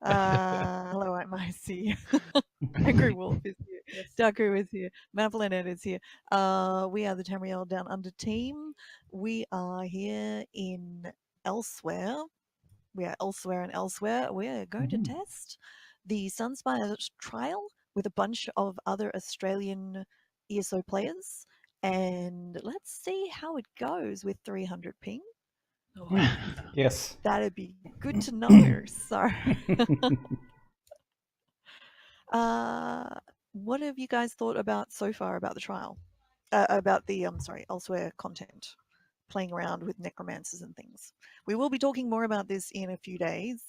Hello, I'm Icy. Angry Wolf is here. Yes. Daku is here. Mavlinet is here. We are the Tamriel Downunder Team. We are here in Elsweyr. We are Elsweyr and Elsweyr. We are going to test the Sunspire trial with a bunch of other Australian ESO players. And let's see how it goes with 300 ping. Oh, wow. Yes. That'd be good to know. So, what have you guys thought about so far about the trial? About the Elsewhere content, playing around with necromancers and things. We will be talking more about this in a few days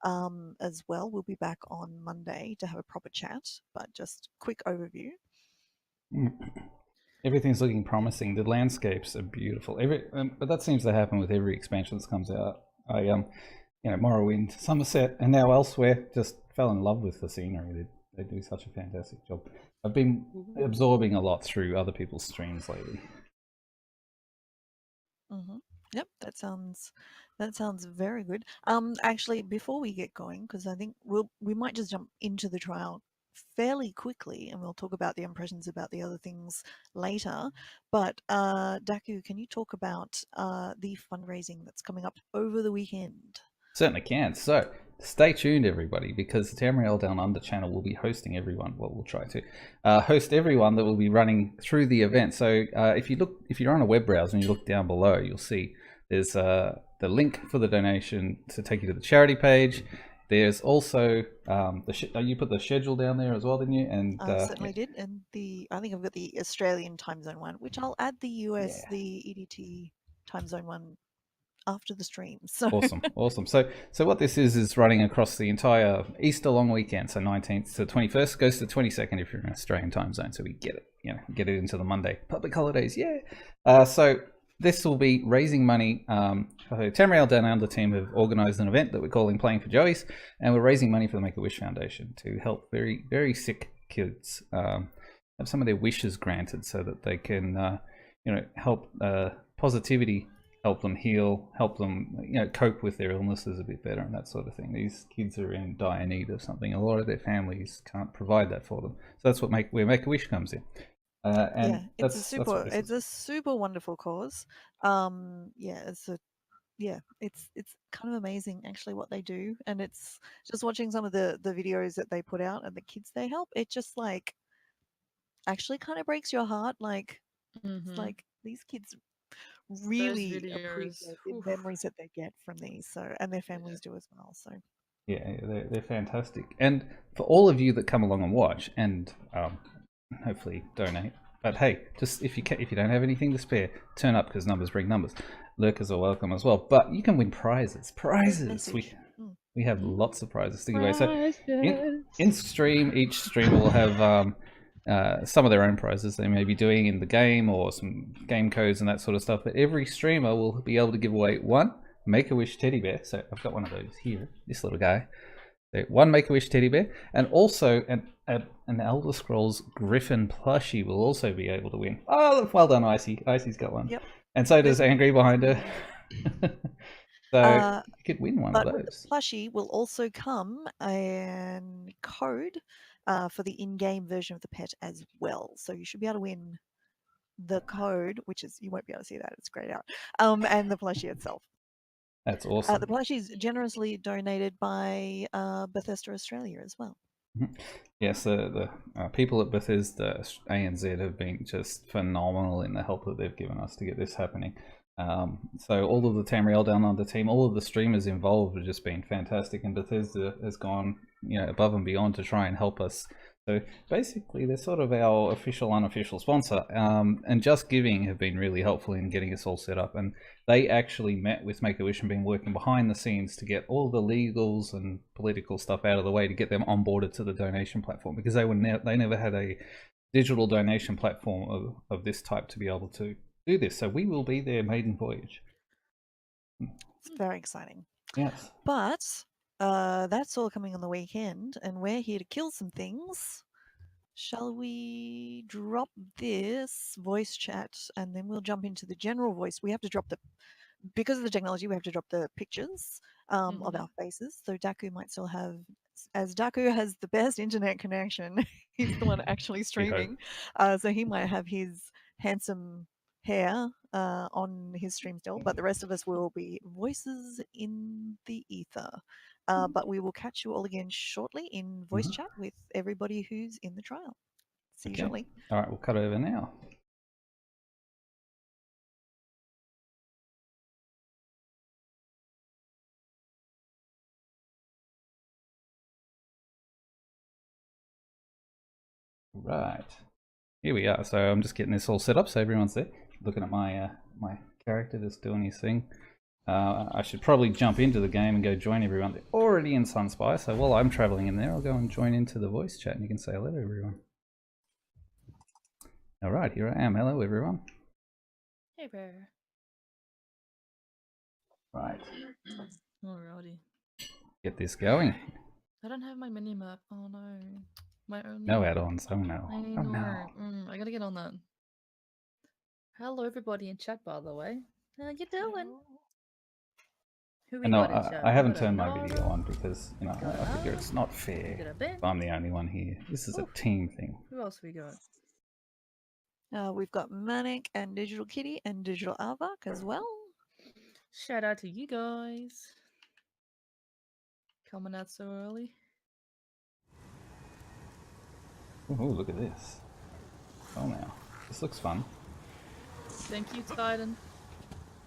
as well. We'll be back on Monday to have a proper chat, but just quick overview. Everything's looking promising. The landscapes are beautiful. But that seems to happen with every expansion that comes out. Morrowind, Somerset, and now Elsewhere just fell in love with the scenery. They do such a fantastic job. I've been absorbing a lot through other people's streams lately. Yep, that sounds very good. Actually, before we get going, because I think we might just jump into the trial fairly quickly, and we'll talk about the impressions about the other things later. But Daku, can you talk about the fundraising that's coming up over the weekend? Certainly can. So stay tuned, everybody, because the Tamriel Downunder channel will be hosting everyone. Well, we'll try to host everyone that will be running through the event. So if you're on a web browser and you look down below, you'll see there's the link for the donation to take you to the charity page. There's also you put the schedule down there as well, didn't you? And certainly did. And I think I've got the Australian time zone one, which I'll add the US, the EDT time zone one after the stream. So awesome. So what this is running across the entire Easter long weekend. So 19th to 21st, goes to 22nd if you're in Australian time zone. So we get it, get it into the Monday public holidays. Yeah. So this will be raising money. Tamriel Downunder Team have organised an event that we're calling Playing for Joeys, and we're raising money for the Make-A-Wish Foundation to help very, very sick kids have some of their wishes granted, so that they can, help positivity, help them heal, help them, cope with their illnesses a bit better and that sort of thing. These kids are in dire need of something. A lot of their families can't provide that for them, so that's where Make-A-Wish comes in. It's a super wonderful cause. It's kind of amazing actually what they do, and it's just watching some of the videos that they put out and the kids they help. It just like actually kind of breaks your heart. Like it's like these kids really appreciate the memories that they get from these. So and their families do as well. So. Yeah, they're fantastic. And for all of you that come along and watch, and hopefully donate. But hey, just if you don't have anything to spare, turn up, because numbers bring numbers. Lurkers are welcome as well. But you can win prizes. We have lots of prizes to give away. So in stream, each streamer will have some of their own prizes they may be doing in the game, or some game codes and that sort of stuff. But every streamer will be able to give away one Make-A-Wish teddy bear. So I've got one of those here, this little guy. So one Make-A-Wish teddy bear, and also an Elder Scrolls Griffin plushie will also be able to win. Oh, well done, Icy. Icy's got one. Yep. And so does Angry behind her. So you could win one of those. With the plushie will also come a code for the in-game version of the pet as well. So you should be able to win the code, which is, you won't be able to see that, it's grayed out, and the plushie itself. That's awesome. The plushie is generously donated by Bethesda Australia as well. Yes, the people at Bethesda ANZ have been just phenomenal in the help that they've given us to get this happening. So all of the Tamriel Downunder team, all of the streamers involved have just been fantastic, and Bethesda has gone above and beyond to try and help us. So basically, they're sort of our official, unofficial sponsor, and Just Giving have been really helpful in getting us all set up. And they actually met with Make-A-Wish and been working behind the scenes to get all the legals and political stuff out of the way to get them onboarded to the donation platform, because they never had a digital donation platform of this type to be able to do this. So we will be their maiden voyage. It's very exciting. Yes. But that's all coming on the weekend, and we're here to kill some things. Shall we drop this voice chat and then we'll jump into the general voice? We have to drop because of the technology, we have to drop the pictures of our faces. So Daku might still have, as Daku has the best internet connection, he's the one actually streaming. So he might have his handsome hair on his stream still, but the rest of us will be voices in the ether. But we will catch you all again shortly in voice chat with everybody who's in the trial. See you shortly. All right, we'll cut over now. Right, here we are. So I'm just getting this all set up so everyone's there. Looking at my my character just doing his thing. I should probably jump into the game and go join everyone. They're already in Sunspire, so while I'm traveling in there, I'll go and join into the voice chat and you can say hello to everyone. All right, here I am. Hello, everyone. Hey, Bear. Right. Alrighty. Get this going. I don't have my mini map. Oh no. My own. No add-ons. Oh no. I Oh know. no. I gotta get on that. Hello, everybody in chat, by the way. How you doing? Who we No, got in chat? I haven't We got turned my Nora, video on because, you know, got I figure Alex, it's not we fair got a Ben. if I'm the only one here. This is a Oof. team thing. Who else we got? We've got Manic and Digital Kitty and Digital Avak as well. Shout out to you guys. Coming out so early. Oh, look at this. Oh, now. This looks fun. Thank you, Titan.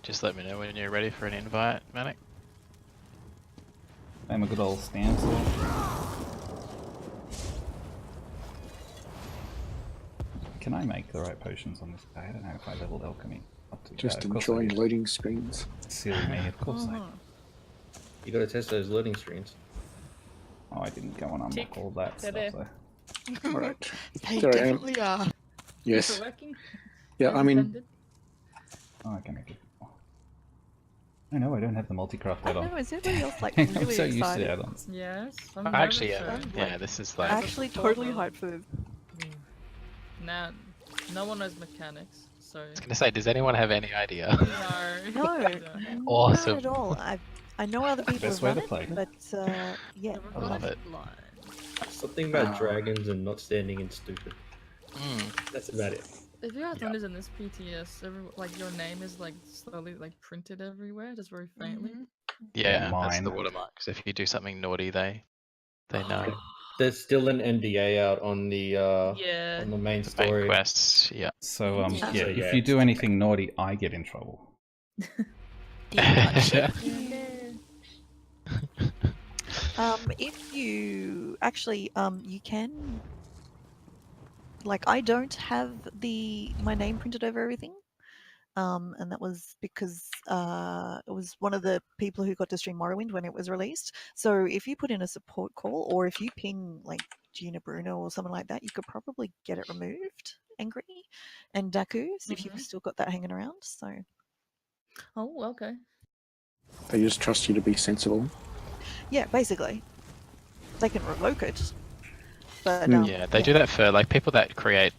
Just let me know when you're ready for an invite, Manic. I'm a good old standstill. Can I make the right potions on this guy? I don't know if I leveled alchemy up to Just of course I enjoying did. loading screens. Silly me, of course I. You gotta test those loading screens. Oh, I didn't go and unlock Tick. all that They're stuff there. though. Alright. They Sorry, definitely are. Yes. Is it working? Yeah, As I mean, intended? Oh, I can make it. Oh no, I don't have the multi-craft I add-on. know, is everybody else like I'm really so used to excited? the add-ons. Yes. Actually, nervous, yeah, this is I'm like actually totally hyped for this. Now, no one knows mechanics, so. I was gonna say, does anyone have any idea? No. No, Awesome. not at all. I know other people Best have way run to it, play. but yeah. I love it. Something about dragons and not standing in stupid. That's about it. If you guys notice in this PTS, like your name is like slowly like printed everywhere, just very faintly. Yeah, that's Mine. the watermarks. If you do something naughty, they know. There's still an NDA out on the Yeah. on the main The main story. quests, yeah. So Yeah. yeah, So, yeah, if you do it's- anything naughty, I get in trouble. If you actually, you can. Like, I don't have my name printed over everything, and that was because it was one of the people who got to stream Morrowind when it was released. So if you put in a support call, or if you ping like Gina Bruno or someone like that, you could probably get it removed. Angry and Daku's if you've still got that hanging around. So Oh, okay. they just trust you to be sensible. yeah, basically, they can revoke it. But Yeah, they do that for like people that create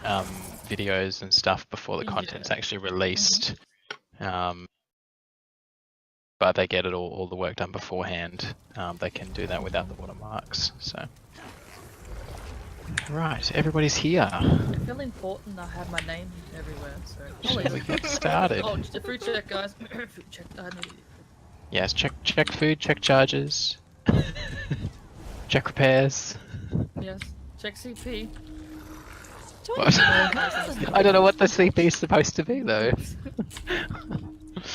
videos and stuff before the Yeah. content's actually released. But they get it all the work done beforehand. They can do that without the watermarks. So, right, everybody's here. I feel important. I have my name everywhere, so. Shall we get started? Oh, just a food check, guys. Food check. I need Yes, check food, check charges, check repairs. Yes. Check CP. What? I don't know what the CP is supposed to be though.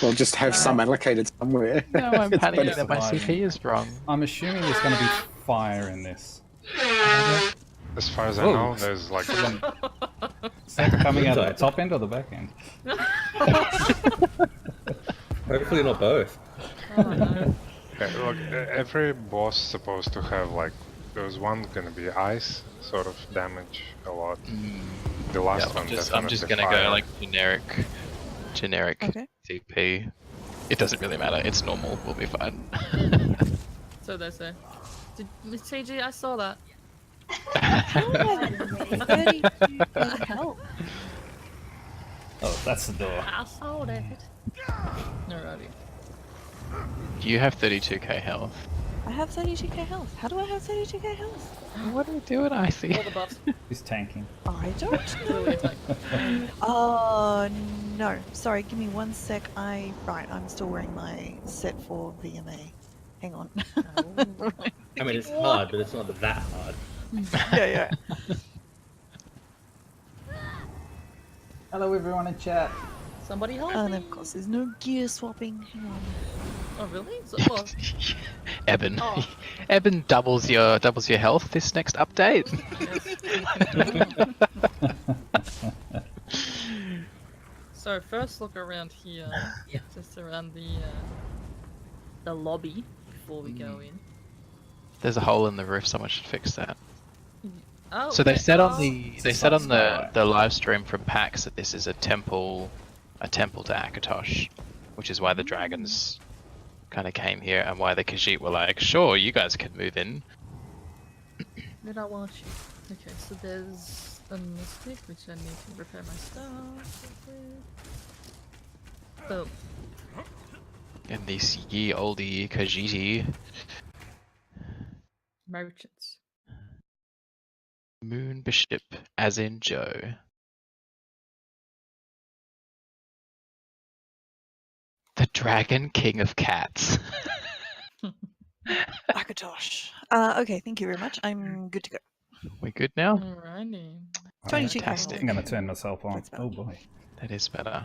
Well, just have some allocated somewhere. No, I'm It's panicking better. that my CP is wrong. I'm assuming there's going to be fire in this. As far as I Whoa. know, there's like Is that coming out of the top end or the back end? Hopefully not both. Oh no. okay, look, every boss supposed to have like there's one gonna be ice, sort of damage a lot. The last Yeah, one I'm just gonna fire. go like generic Okay. CP. It doesn't really matter. It's normal. We'll be fine. So they say. Miss TG, I saw that. Ready to help. Oh, that's the door. I saw that. Alrighty. You have 32k health. I have 32k health. How do I have 32k health? What are we doing, Icy? All the buffs. He's tanking. I don't know. Clearly attack. No. Sorry, give me 1 sec. Right, I'm still wearing my set for VMA. Hang on. I mean, it's hard, but it's not that hard. yeah. Hello, everyone in chat. Somebody help And me. of course, there's no gear swapping. Hang on. Oh really? So, well, Eben. Oh. Eben doubles your health this next update. so first look around here. Just around the lobby before we go in. There's a hole in the roof. Someone should fix that. Oh. So they okay. said on Oh. the the live stream from PAX that this is a temple to Akatosh, which is why the dragons kind of came here and why the Khajiit were like, sure, you guys can move in. Did I want you? Okay, so there's a mystic which I need to repair my stuff with. Oh, And these ye olde Khajiit merchants. Moon Bishop, as in Joe. The Dragon King of Cats. Akatosh. Okay, thank you very much. I'm good to go. We good now? Alrighty. 22 Fantastic. I'm gonna turn myself on. That's better. Oh boy. That is better.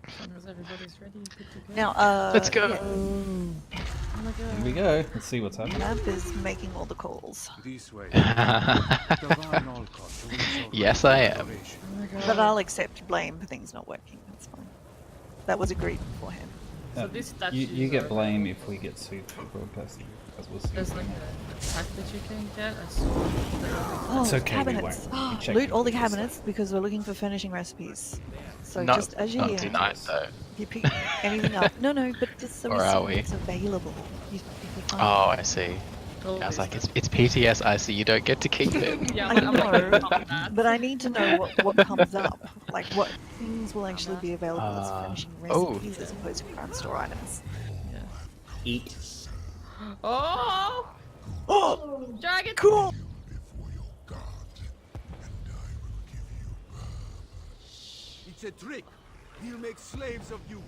As long as everybody's ready, good to go. Now, Let's go. yeah, Oh my god. Here we go. Let's see what's happening. Nav is making all the calls. This way. Yes, I am. Oh my god. But I'll accept blame for things not working. That's fine. That was agreed beforehand. So these statues You get are- blame if we get sued for broadcasting. As we'll see. There's like a pack that you can get. I saw. Oh, It's okay, we cabinets. won't. We checked Loot it all the before, so- cabinets because we're looking for furnishing recipes. So Not, just as you not hear, tonight though. you pick anything up. No, but just so Or we are see we? what's available. You find Oh, I see. Oh, I was like, these- it's PTS, I see. You don't get to keep it. Yeah, I I'm like, know, fuck that. but I need to know what comes up. Like what things will actually be available as furnishing oh. recipes as opposed to crime store items. Yeah. Eat. Oh! Oh, Dragon! cool! It's a trick. He'll make slaves of you.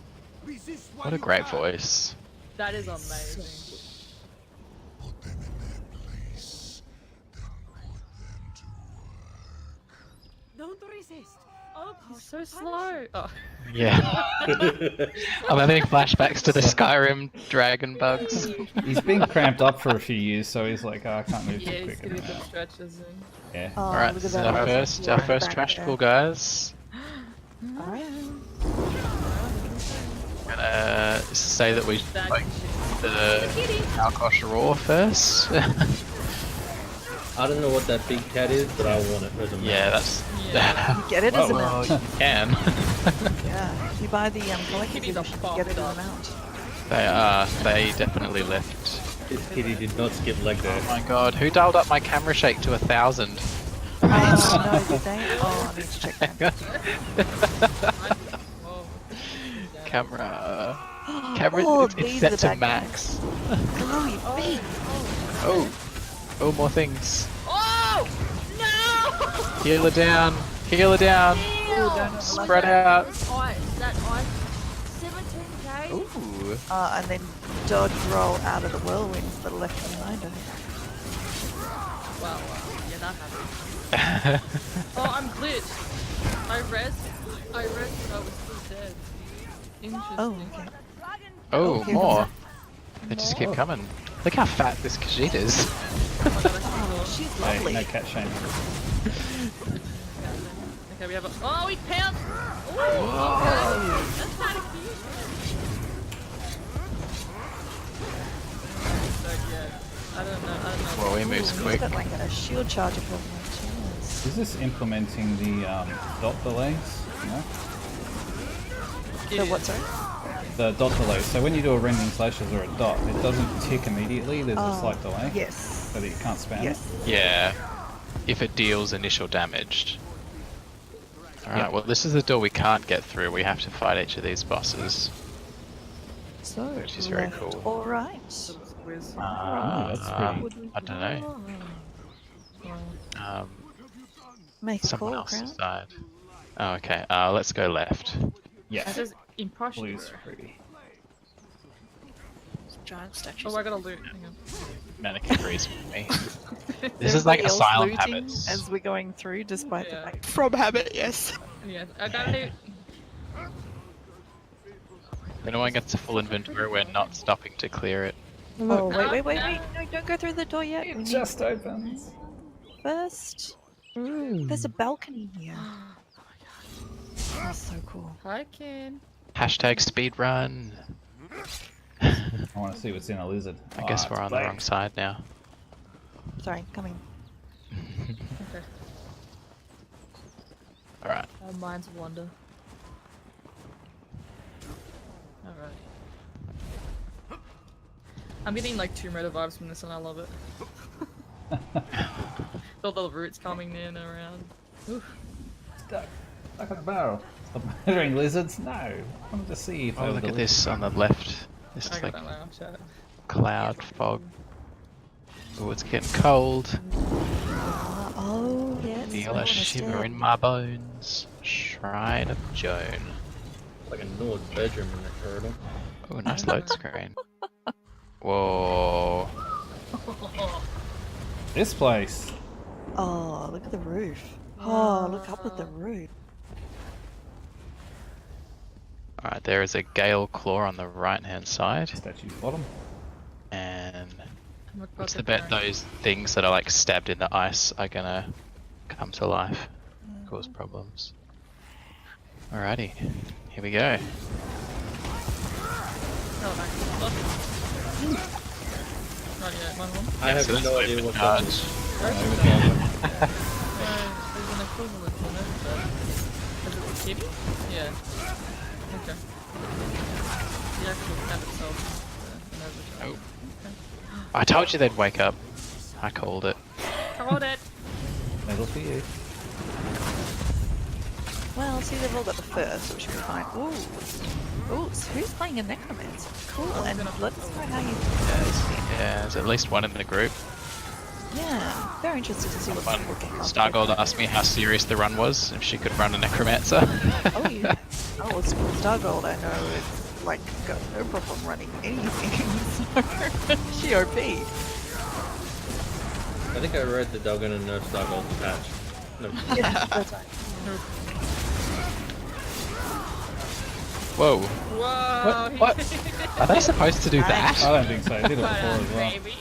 Resist while What a you great can. voice. That is amazing. Put them in their place. Then put them to work. Don't resist. I'll He's cause so you slow. Oh. Yeah. I'm having flashbacks to the Skyrim dragon bugs. He's been cramped up for a few years, so he's like, oh, I can't move Yeah, too he's quick. getting anymore. the stretches in. Yeah. Oh, Alright, look this at is that. our Right first back trash there. pool, guys. Alright. Gonna say that we That like shit. the Alkosh Raw first. I don't know what that big cat is, but I want it as a Yeah, that's. Yeah. Get it as a Well, mount. you can. Yeah, if you buy the collector's Give me the edition, you fuck get it as up. a mount. They definitely left. This kitty did not skip leg day. Oh my god, who dialed up my camera shake to 1,000? No, did they? Oh, I need to check that. Oh. Camera. Oh, It's these set are to the bad max. Chloe, feet. Oh, more things. Oh! No! Heal her down. Heal her down. Spread out. Ice. That ice. 17k. Ooh. And then dodge roll out of the whirlwinds that are left behind her. Well, yeah, that happened. Oh, I'm glitched. I res when I was still dead. Interesting. Oh, okay. Oh, here more. comes They just keep coming. Look how fat this Khajiit is. Oh, she's Hey, lovely. no cat shaming. Okay, we have a. Oh, he pounced! Ooh, okay. That's kind of cute. So, yeah. I don't know. Well, he moves Ooh, quick. he's got like a shield charger for him. Jeez. Is this implementing the dot delays? No? So what, sorry? The dot delay. So when you do a rending slashes or a dot, it doesn't tick immediately. There's a slight delay. Yes. So that you can't spam Yes. Yeah. If it deals initial damage. Alright, Yeah. well this is the door we can't get through. We have to fight each of these bosses. So, Which is very left cool. or right? Squiz. that's pretty. I don't know. Make a Someone call, else Crown. decide. Oh, okay. Let's go left. Yeah. It says impartial. Blue's pretty. Giant statues. Oh, I gotta loot. Hang on. Mannequin agrees with me. This is like Everybody else asylum looting habits. as we're going through, despite the Yeah. fact. From habit, yes. Yeah, I gotta loot. If anyone gets a full inventory, we're not stopping to clear it. Oh, wait! No, don't go through the door yet. We It need just opens. first. There's a balcony here. That's so cool. Hi, Ken. Hashtag speedrun. I want to see what's in a lizard. I guess it's we're on the black. wrong side now. Sorry, coming. Okay. Alright. Minds of Wonder. Alright. I'm getting like Tomb Raider vibes from this and I love it. All the roots coming in and around. Oof. Stuck at the barrel. Stop murdering lizards? No. I want to see if Oh, look at this on the left. This I is got like that now, chat. cloud fog. Oh, it's getting cold. Oh, yes. Feel I a shiver in my bones. Shrine of Joan. Like a Nord bedroom in that corridor. Oh, nice load screen. Whoa. This place. Oh, look at the roof. Oh, look up at the roof. Alright, there is a Gale Claw on the right hand side. Statue's bottom. And What what's about the bet those things that are like stabbed in the ice are gonna come to life? Cause problems. Alrighty, here we go. Oh, nice. Not yet, one more. I have so that's no idea open what that is. There's an equivalent to it, but... Is it the kitty? Yeah. Okay. The actual cat itself. An overcharge. Oh. I told you they'd wake up. I called it. Called it! Medal for you. Well, see, they've all got the first, which should be fine. Ooh. Ooh, so who's playing a necromancer? Cool, and let us know how you Yeah, there's at least one in the group. Yeah, very interested to see what's One looking like. Stargold asked me how serious the run was, if she could run a necromancer. Oh, yeah. Oh, well, Stargold, I know, is like got no problem running anything. So, she OP. I think I read that they were going to nerf Stargold's patch. No. Yeah, that's right. Whoa. Whoa! What? Are they supposed to do that? I don't think so. I did it before as well. Baby.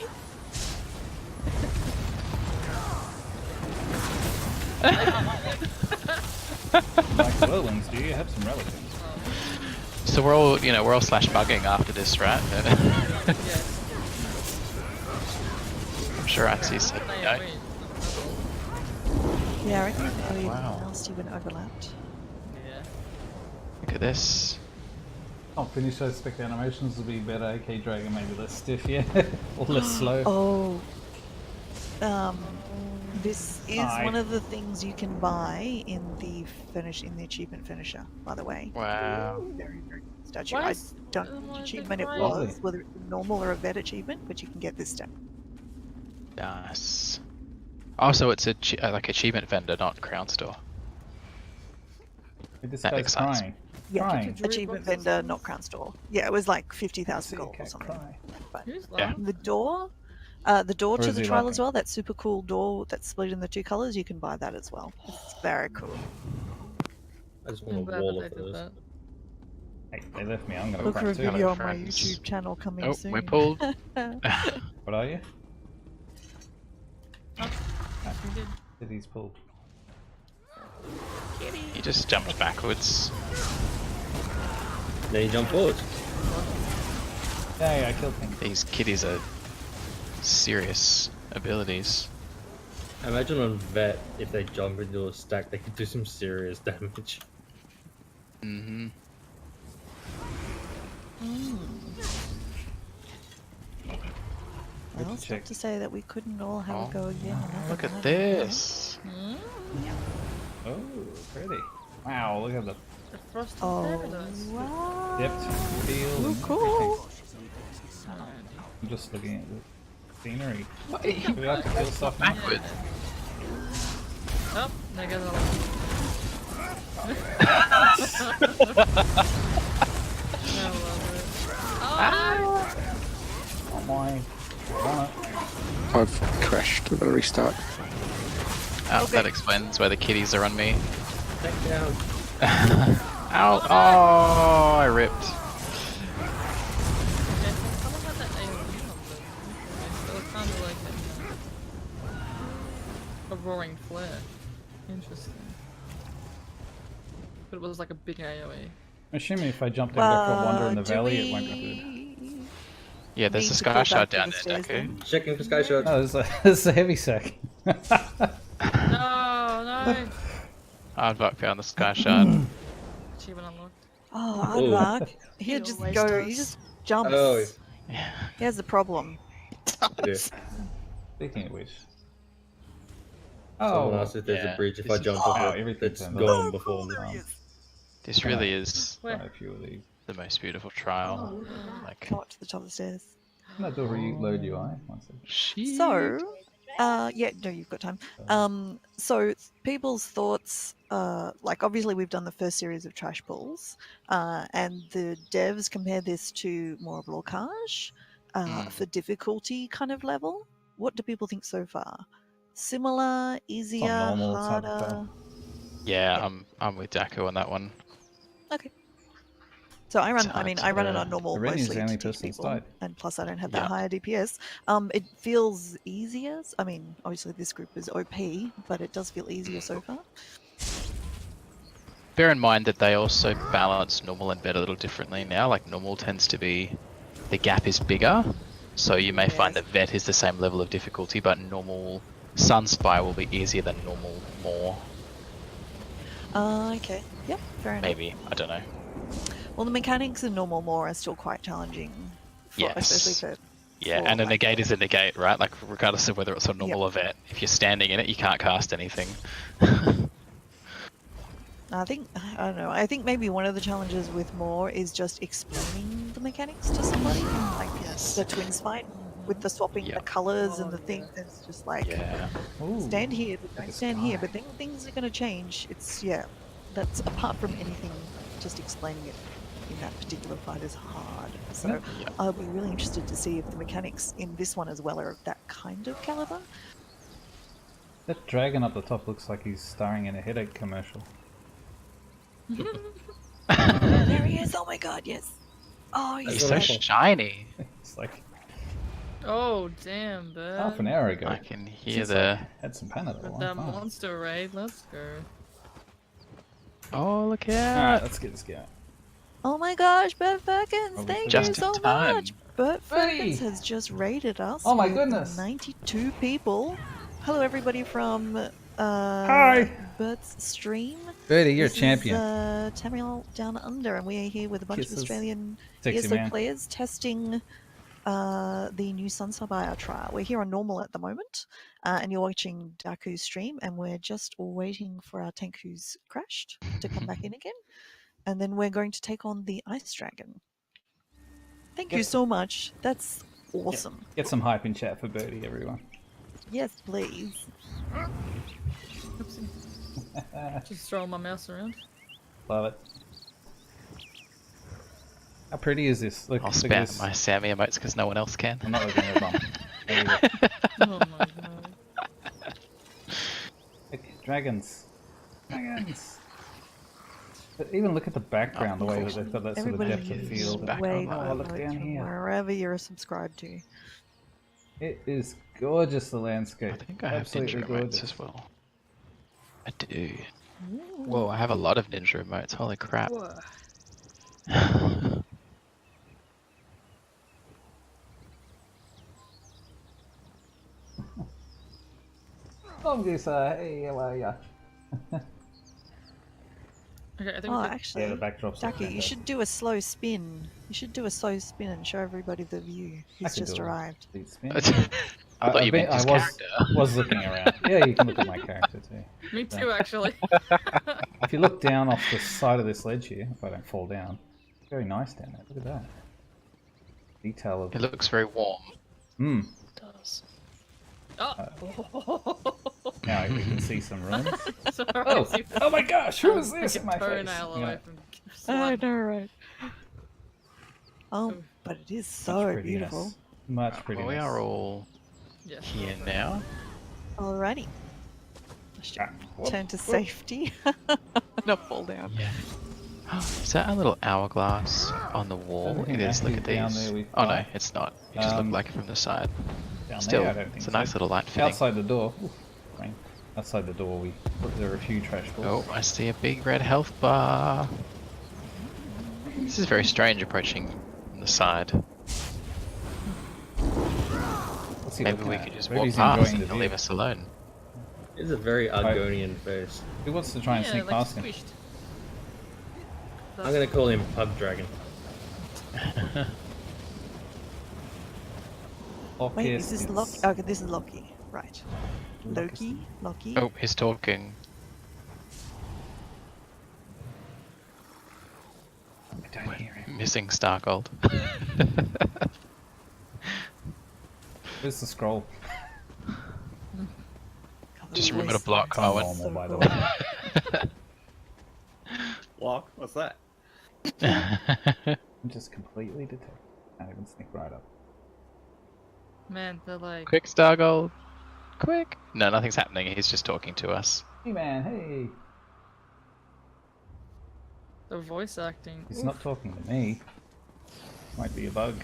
Like whirlwings, do you have some relatives? So we're all, you know, we're all slash bugging after this, right? Yes. I'm sure Axie said Wait, no. wait. Yeah, I reckon if everything Wow. else even overlapped. Yeah. Look at this. I'll finish those spec animations will be better. AK Dragon maybe less stiff, yeah. Or less slow. Oh. This is Hi. one of the things you can buy in the achievement finisher, by the way. Wow. Very, very good statue. Why I is- don't know why which is it achievement it grey? was, whether it's a normal or a vet achievement, but you can get this step. Nice. Also, it's a like achievement vendor, not crown store. This That guy's makes sense. crying. Yeah, Crying. achievement vendor, not crown store. Yeah, it was like 50,000 See a gold or cat something. cry. But Who's Yeah. laughing? the door Or to is the he trial laughing? as well, that super cool door that's split in the two colors, you can buy that as well. It's very cool. I just I'm want a glad wall that of they did those. that. Hey, they left me. I'm gonna Look for cry a too. video on my friends. YouTube channel coming Oh, soon. we're pulled. What are you? You did. City's pulled. He just jumped backwards. Then you jump forward. Yeah, I killed him. These kitties are serious abilities. Imagine on Vet, if they jump into a stack, they could do some serious damage. Mm-hmm. Well, it's not to say that we couldn't all have a go again. Look another at night. this. Oh, pretty. Wow, look at the The frost is Oh, paradise. wow. Depth, feel, and Cool. everything. I'm just looking at the scenery. What? Do we have to kill stuff now? Backwards. Oh, there goes another one. I love it. Oh my. Right. I've crashed. I'm gonna restart. Oh, that explains why the kitties are on me. Back down. Ow! Oh, I ripped. Okay, someone had that AoE on them. It was kind of like a roaring flare. Interesting. But it was like a big AoE. I'm assuming if I jumped over from Wander in the valley, it won't go good. Yeah, there's Need a to sky pull shot back to down the there, stairs Deku. then? Checking for sky shots. Oh, there's a heavy sack. No, no! Aardvark found the sky shot. Achievement unlocked. Oh, Ooh. Aardvark. He'll He just always go, does. he just jumps. Oh, He has a problem. I do. Speaking of which. Someone Oh, asked if there's yeah. a bridge. If This I is- jump Oh, off it, everything it's turned gone on. before me. This really is Where? a few of these. the most beautiful trial. Like, Come up to the top of the stairs. Can I do a reload UI? One second. So, yeah, no, you've got time. So people's thoughts, like obviously we've done the first series of trash pulls, and the devs compare this to more of Lorcage for difficulty kind of level. What do people think so far? Similar, easier, normal, it's hard to harder? tell. yeah, I'm with Daku on that one. Okay. So I run. It's I mean, hard I run it to- on normal The Rennie's mostly the only to teach person that's people, died. and plus I don't have Yeah. that higher DPS. It feels easier. I mean, obviously this group is OP, but it does feel easier so far. Bear in mind that they also balance normal and vet a little differently now. Like normal tends to be, the gap is bigger, so you may find Yes. that vet is the same level of difficulty, but normal Sunspire will be easier than normal more. Okay. Yep. Fair enough. Maybe, I don't know. Well, the mechanics in normal more are still quite challenging, especially Yes. for. Yeah, for, and a like, negate is a negate, right? Like regardless of whether it's a normal or vet, if you're standing in it, you can't cast anything. I don't know. I think maybe one of the challenges with more is just explaining the mechanics to somebody, like the twins fight with the swapping the Yep. colors and Oh, the thing. yeah. It's just like Yeah. Ooh. stand here, but Like don't a stand here. sky. But then things are going to change. It's that's apart from anything, just explaining it in that particular fight is hard. So Yeah. I'll be really interested to see if the mechanics in this one as well are of that kind of caliber. That dragon up the top looks like he's starring in a headache commercial. There he is! Oh my god, yes. Oh, He's he's so like, shiny. It's like Oh, damn, half bird. an hour ago. I can hear Since the. had some Panadol. With I'm that fine. monster raid, let's go. Oh, look Alright, out! let's get this going. oh my gosh, Bert Perkins, Are we thank Just you in so time. much. Bert Hey! Perkins has just rated us. Oh my with goodness. 92 people. Hello, everybody from Hi. Bert's stream. Bertie, you're This a champion. Is, Tamriel Downunder, and we are here with a bunch Kisses. of Australian Sexy ESO man. players testing the new Sunspire trial. We're here on normal at the moment, and you're watching Daku's stream, and we're just waiting for our tank who's crashed to come back in again, and then we're going to take on the Ice Dragon. Thank you Yes. so much. That's awesome. Get some hype in chat for Bertie, everyone. Yes, please. Oopsie. Just throwing my mouse around. Love it. How pretty is this? Look, I'll look at spam this. my Sammy emotes because no one else can. I'm not looking at the bum. There you go. Oh my god. Look, dragons. Dragons. But even look at the background, the way that they've got that sort of Everybody depth of use field. back way on Oh, look down here. wherever you're subscribed to. It is gorgeous, the landscape. I think I have Absolutely ninja emotes gorgeous. as well. I do. Whoa, I have a lot of ninja emotes. Holy crap. Whoa. Hey, how are ya? Okay, I think Oh, we did. actually, Yeah, the backdrops. are Ducky, you should do a slow spin. You should do a slow spin and show everybody the view. He's could just do a arrived. speed spin. I thought you meant his character. was looking around. Yeah, you can look at my character too. Me too, actually. If you look down off the side of this ledge here, if I don't fall down, very nice down there. Look at that. Detail of. It looks very warm. Hmm. It does. Oh! Now you can see some ruins. Sorry, Oh my gosh! Who was this like in my a face? toenail away Yeah. from I slime. know, right? Oh, but it is so beautiful. Much prettier. Well, we are all Yeah. here now. Alrighty. Turn to safety. Not fall down. Yeah. Is that a little hourglass on the wall? Everything It is. Look active at down these. there we've Oh no, got. it's not. It just looked like it from the side. Down Still, there, I don't think it's a so. nice little light fitting. Outside the door. Ooh, rain. Outside the door, there are a few trash balls. Oh, I see a big red health bar. This is very strange approaching from the side. What's he Maybe looking we at? could just Maybe walk he's past enjoying and the he'll view. leave us alone. It's a very Argonian face. Who wants to try and sneak like past him? squished. I'm gonna call him Pug Dragon. Wait, is this Loki? Okay, this is Loki. Right. Loki? Loki? Oh, he's talking. I don't hear him. Missing Stargold. Where's the scroll? Just remember to block It's Owen. normal, by the way. Block? What's that? I'm just completely detected. Can't even sneak right up. Man, they're like. Quick, Stargold. Quick. No, nothing's happening. He's just talking to us. Hey man, hey! The voice acting. He's not talking to me. Might be a bug.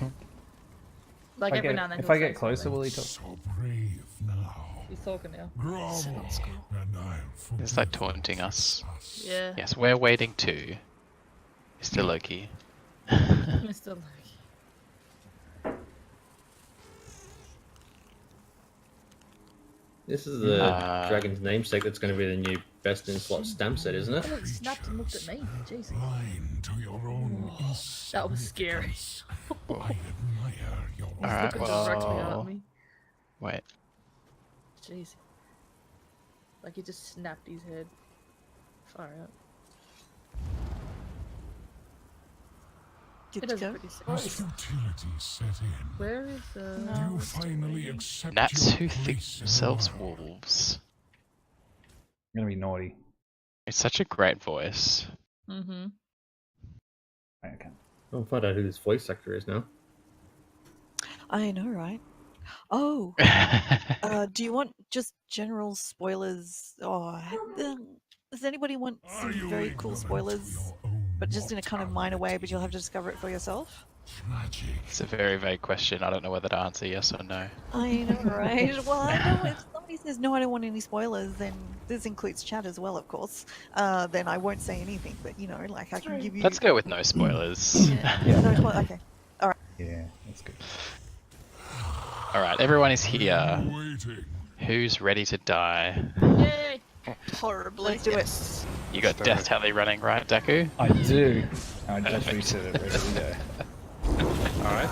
Like If I every get- now and then. if he'll I say get closer, something. will he talk? So brave now. He's talking now. Grovel, and I He's like taunting us. Yeah. Yes, we're waiting too. Mr. Loki. Mr. Loki. This is the dragon's namesake that's going to be the new best in slot stamp set, isn't it? Oh, he snapped and looked at me. Jeez. blind to your own That was scary. I admire your Alright, Looking directly well... at me. Wait. Jeez. Like he just snapped his head. Far out. Good It to is go. pretty sick. futility set in. Where is the... You finally accept Gnats your who think place in the themselves world. wolves. I'm gonna be naughty. It's such a great voice. Mm-hmm. Okay. I'll find out who this voice actor is now. I know, right? Oh, do you want just general spoilers? Or does anybody want some very cool spoilers? But just in a kind of minor way, but you'll have to discover it for yourself? It's a very vague question. I don't know whether to answer yes or no. I know, right? Well, I know if somebody says, no, I don't want any spoilers, then this includes chat as well, of course. Then I won't say anything, but, you know, like I can give you... Let's go with no spoilers. Yeah. No spoilers, okay. Alright. Yeah, that's good. Alright, everyone is here. Who's ready to die? Yay! Horribly. Let's do it. You got Death Tally running, right, Daku? I do. I just reset it ready to go. Alright.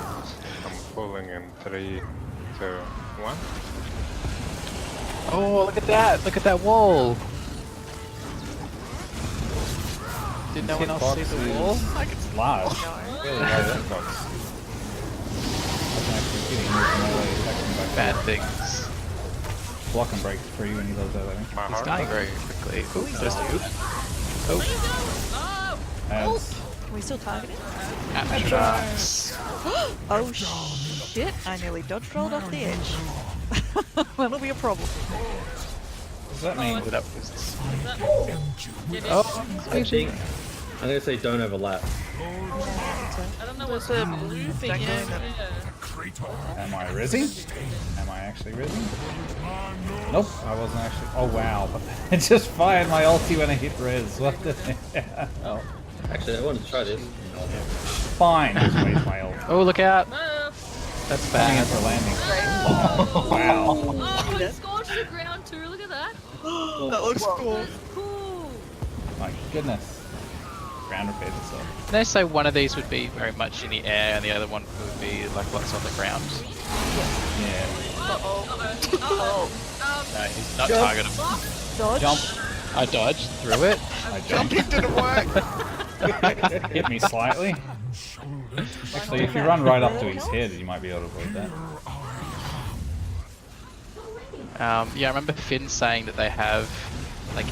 I'm pulling in 3, 2, 1. Oh, look at that! Look at that wall! Did no one else see the wall? It's large. Really large hitbox. I can actually get him with melee attacking back. Bad things. Block and break free when he does that, I think. My He's heart. dying very quickly. Ooh, just Oh! As Can we still target it? Atrax. Oh shit, I nearly dodge rolled off the edge. That'll be a problem. what does that mean? That was... Oh! I think I'm gonna say don't overlap. I don't know what's the blue thing is. Yeah. Am I rising? Am I actually rising? Nope, I wasn't actually. Oh wow, it just fired my ulti when I hit res. What the hell? Actually, I wanted to try this. Fine, just waste my ult. Oh, look out! No! That's Coming in bad. for landing. Wow. Oh, it's gone to the ground too. Look at that. That looks cool. Cool. My goodness. ground repairs itself. They say one of these would be very much in the air and the other one would be like lots on the ground. Yeah. No, he's not targetable. Dodge. Jump. I dodged through it. I jumped. Didn't work. Hit me slightly. Actually, if you run right up to his head, you might be able to avoid that. Yeah, I remember Finn saying that they have, like,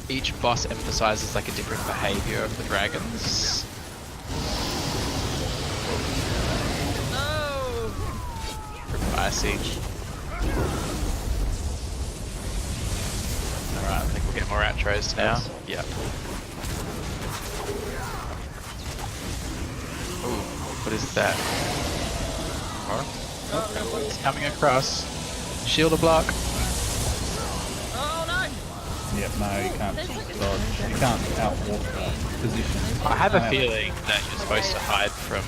each boss emphasizes like a different behavior of the dragons. No! From Fire Siege. Alright, I think we'll get more outros now. Yep. Ooh, what is that? Oh, it's coming across. Shield a block. Oh no! Yep, no, you can't dodge. You can't outwalk that position. I have a feeling that you're supposed to hide from,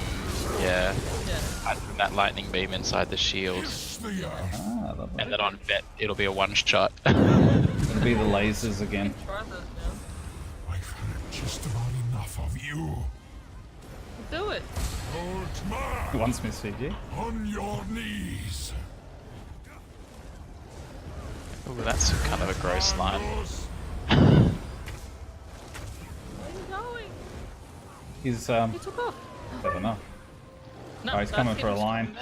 hide from that lightning beam inside the shield. Ah, lovely. And then on bet, it'll be a one-shot. It'll be the lasers again. Try that now. I've had just about enough of you. Do it! Once Miss Fiji. On your knees. Ooh, that's kind of a gross line. Where are you going? He's He took off. I don't know. No, Oh, he's coming for a line.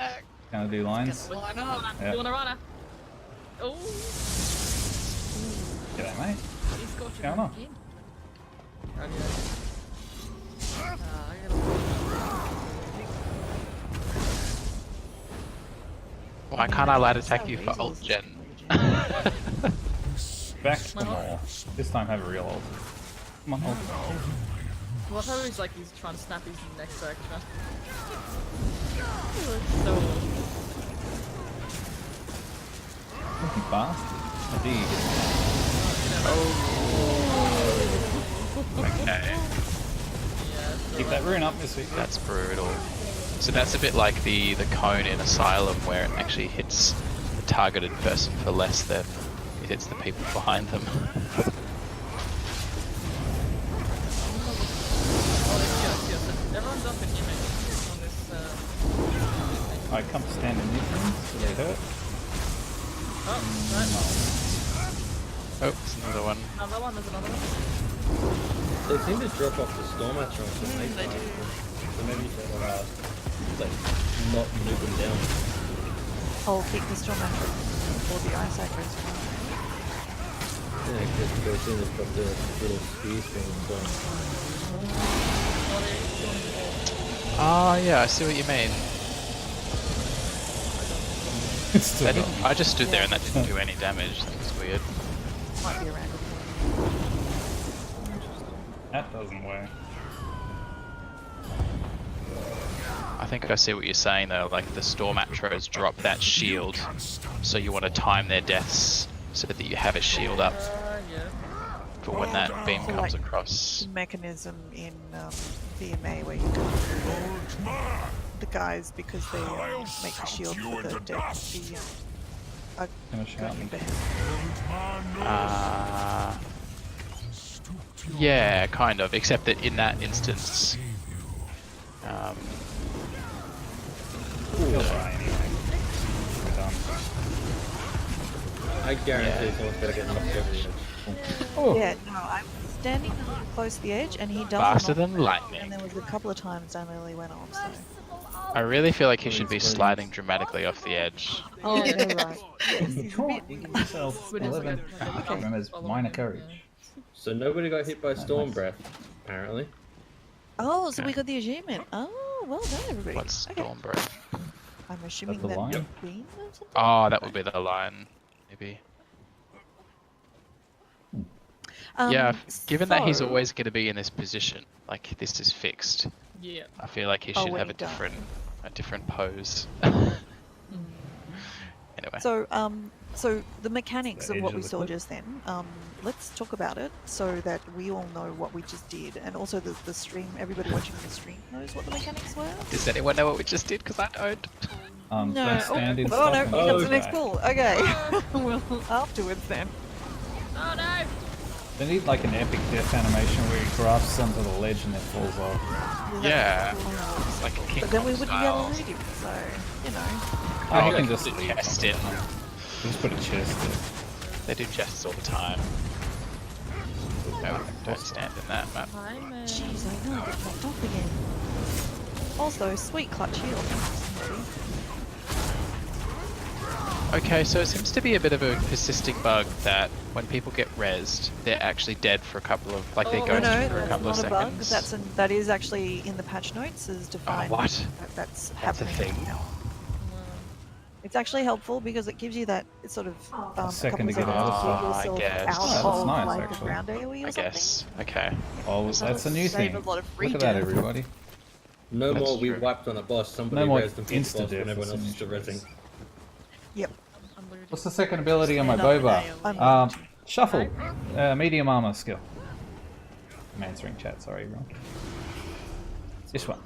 Gonna do lines. Line up. Yeah. You want a runner? Oh! G'day, mate. He's got you going on? again. I gotta... Why can't I light attack you for ult gen? Back to more. This time have a real ult. Come on, ult. Well, I thought it was like he's trying to snap his next direction. So... Looking fast. I do you get Okay, Keep that rune up, Miss Fiji. that's brutal. So that's a bit like the cone in Asylum where it actually hits the targeted person for less than it hits the people behind them. Everyone's up in image on this, I come stand in this room, so they hurt. Oh, right. Oh, there's another one. Another one, there's another one. They seem to drop off the storm atron when they fight. So maybe you should like not nuke them down. I'll keep the storm after or the ice aggros. Yeah, because they seem to drop the little spear things down. Oh yeah, I see what you mean. Still That got didn't, I just stood there and that didn't do any damage. That was weird. Might be a random That doesn't work. I think I see what you're saying though, like the Storm Atros drop that shield, so you want to time their deaths so that you have a shield up Yeah. for when that beam So, comes like, across. mechanism in VMA where you can the guys because they make the shield for the deck. Gonna shout me. Yeah, kind of, except that in that instance, He'll die anyway. We're done. I guarantee someone's gonna get knocked over the edge. Oh, Yeah, no, I'm standing a little close to the edge and he does faster knock than me, lightning. and there was a couple of times I nearly went off, so... I really feel like he should be sliding dramatically off the edge. Oh, yeah, right. you can't give yourself 11 remembers minor courage. So nobody got hit by storm breath, apparently. Oh, so we got the achievement. Oh, well done, everybody. What's Okay. Storm Breath? I'm assuming the that line? beam or something? Oh, that would be the line, maybe. Yeah, given that he's so- always going to be in this position, like this is fixed, Yeah. I feel like he Oh, should when have he a different pose. Anyway. So the mechanics The of edge what of we the saw clip. just then, let's talk about it so that we all know what we just did, and also the stream, everybody watching the stream knows what the mechanics were. Does anyone know what we just did? Because I don't. Don't stand in Oh stuff no, and here comes the die. next call. Okay, well, afterwards then. Oh no! They need like an epic death animation where he grasps onto the ledge and then falls off. Yeah. It's like a King But then we Kong wouldn't be able style. to loot him, so, you know. Oh, he can just chest in. just put a chest in. They do chests all the time. No, don't stand in that map. Hi, man. Jeez, I know, I got knocked off again. Also, sweet clutch heal. Okay, so it seems to be a bit of a persisting bug that when people get rezzed, they're actually dead for a couple of, like they Oh, go No, for a that's couple of not a bug. seconds. That is actually in the patch notes as defined. what? That's That's a happening thing. now. It's actually helpful because it gives you that sort of a second couple to of get seconds out. to Ah, get I yourself guess. out Oh, that's of nice, like the actually. ground AoE or I something. guess. Okay. Oh, that's a new Save thing. a lot of free Look at that, death. everybody. No That's more we true. wiped on a boss, somebody No more raised them for the boss insta-death when everyone as else soon is as you rezzing. raise. Yep. I'm literally What's the second ability on my Stand up boba? and AoE. Shuffle. Medium armor skill. I'm answering chat, sorry everyone. This one.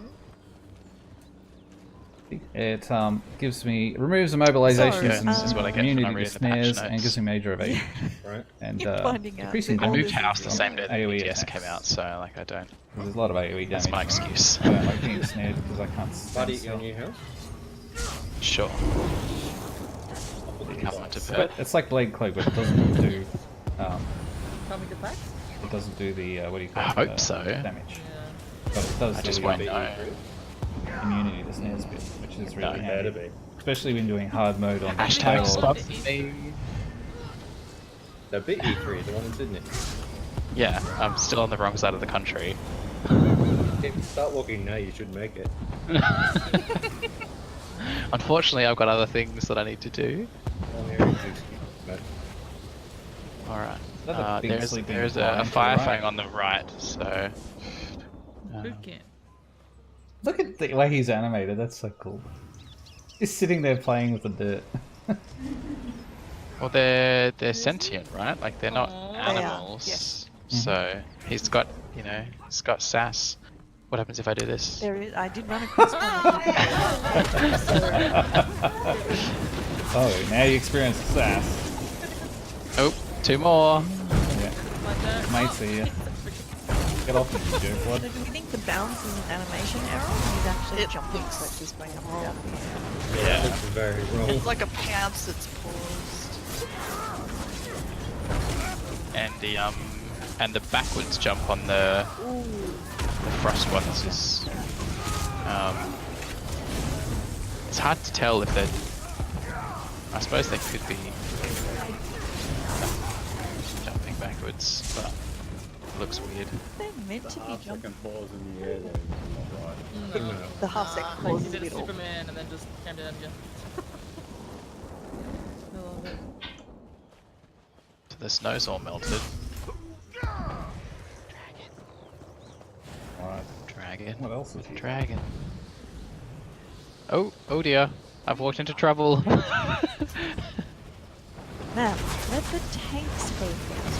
It removes immobilization So, and this is what I get for immunity not to reading the patch snares and notes. gives me major evasion. Right? And You're finding out decreasing that I all damage moved this- house the same day that AoE PTS attacks. came out, so like I don't. There's a lot of AoE damage. That's my excuse. I don't like being snared because I can't Buddy, stand your still. new house? Sure. Come on to bed. It's like Blade Cloak, but it doesn't do Tell me the facts. it doesn't do the what do you call I it? hope so. Damage. Yeah. But it does I just the won't know. immunity to snares bit, which is No, really better handy. be. Especially when doing hard mode on Hashtag Tail. stop me. The bit E3, the one in Sydney. Yeah, I'm still on the wrong side of the country. If you start walking now, you should make it. Unfortunately, I've got other things that I need to do. Only every 60. No. Alright. Is that a big sleeping There's a giant to the fire right? fang on the right, so. Boot camp. Look at the way he's animated, that's so cool. He's sitting there playing with the dirt. Well, they're sentient, right? Like they're not Aw. They are, animals. yes. So he's got, he's got sass. What happens if I do this? There is, I did run across one. Oh, now you experience sass. Oh, 2 more. Yeah, Like that. mates here. Get off me, you jerkwad. So do we think the bounce is an animation error? Or he's actually jumping, so it's just going up and down. Yeah, that's very wrong. It's like a pounce that's paused. And the backwards jump on the frost ones is it's hard to tell if they're. I suppose they could be jumping backwards, but it looks weird. They're meant to be jumping. pause in the air there. No. The half second Like pause you is a did a bit awkward. Superman and then just came down again. I love it. So the snow's all melted. Alright, Dragon. what else is here? Dragon. Oh dear. I've walked into trouble. Now, let the tanks go first.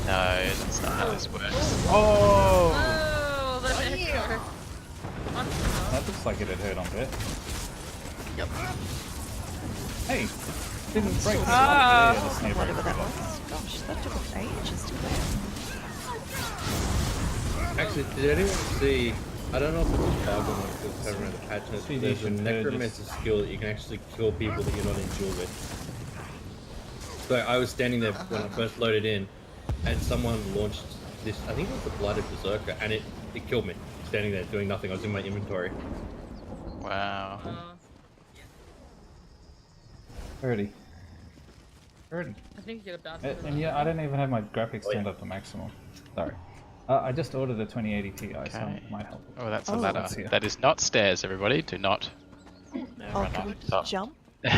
No, that's not how this works. Oh! Oh, the echo. That looks like it had hurt on bit. Yep. Hey! Didn't break the Ah! yeah, the snare broke Whatever that the was. Gosh, that took ages to clear. Actually, did anyone see? I don't know if it's a bug or not because I haven't read the patch notes. See, But there's a you should necromancer skill that you can actually kill people that you're not in duel with. So I was standing there when I first loaded in, and someone launched this. I think it was the Blooded Berserker, and it killed me. Standing there doing nothing. I was in my inventory. Wow. 30. 30. I think you get a bounce. And yeah, I don't even have my graphics turned up to maximum. Sorry. I just ordered a 2080 Ti, so Okay. it might help. Oh, that's a Oh. ladder. That's here. That is not stairs, everybody. Do not. Oh, run can we on top. jump? Oh,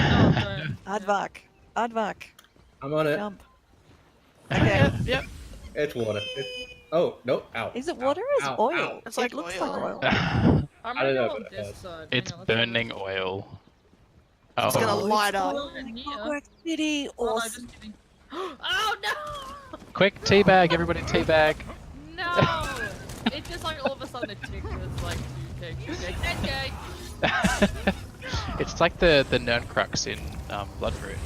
Advark. Advark. I'm on it. Jump. Okay. Yep. It's water. Oh no! Ow! Is it water or is Ow, it oil? ow. It's like it looks oil. like oil. I'm I don't gonna know, go on but, this side. It's Hang on, let's burning oil. It's gonna Oh. light up. go in here. Clockwork City, Oh, no, awesome. just kidding. Oh no! Quick, teabag, everybody teabag. No! It's just like all of a sudden it tickles like 2k, 10k. It's like the Nernkrux in Bloodroot.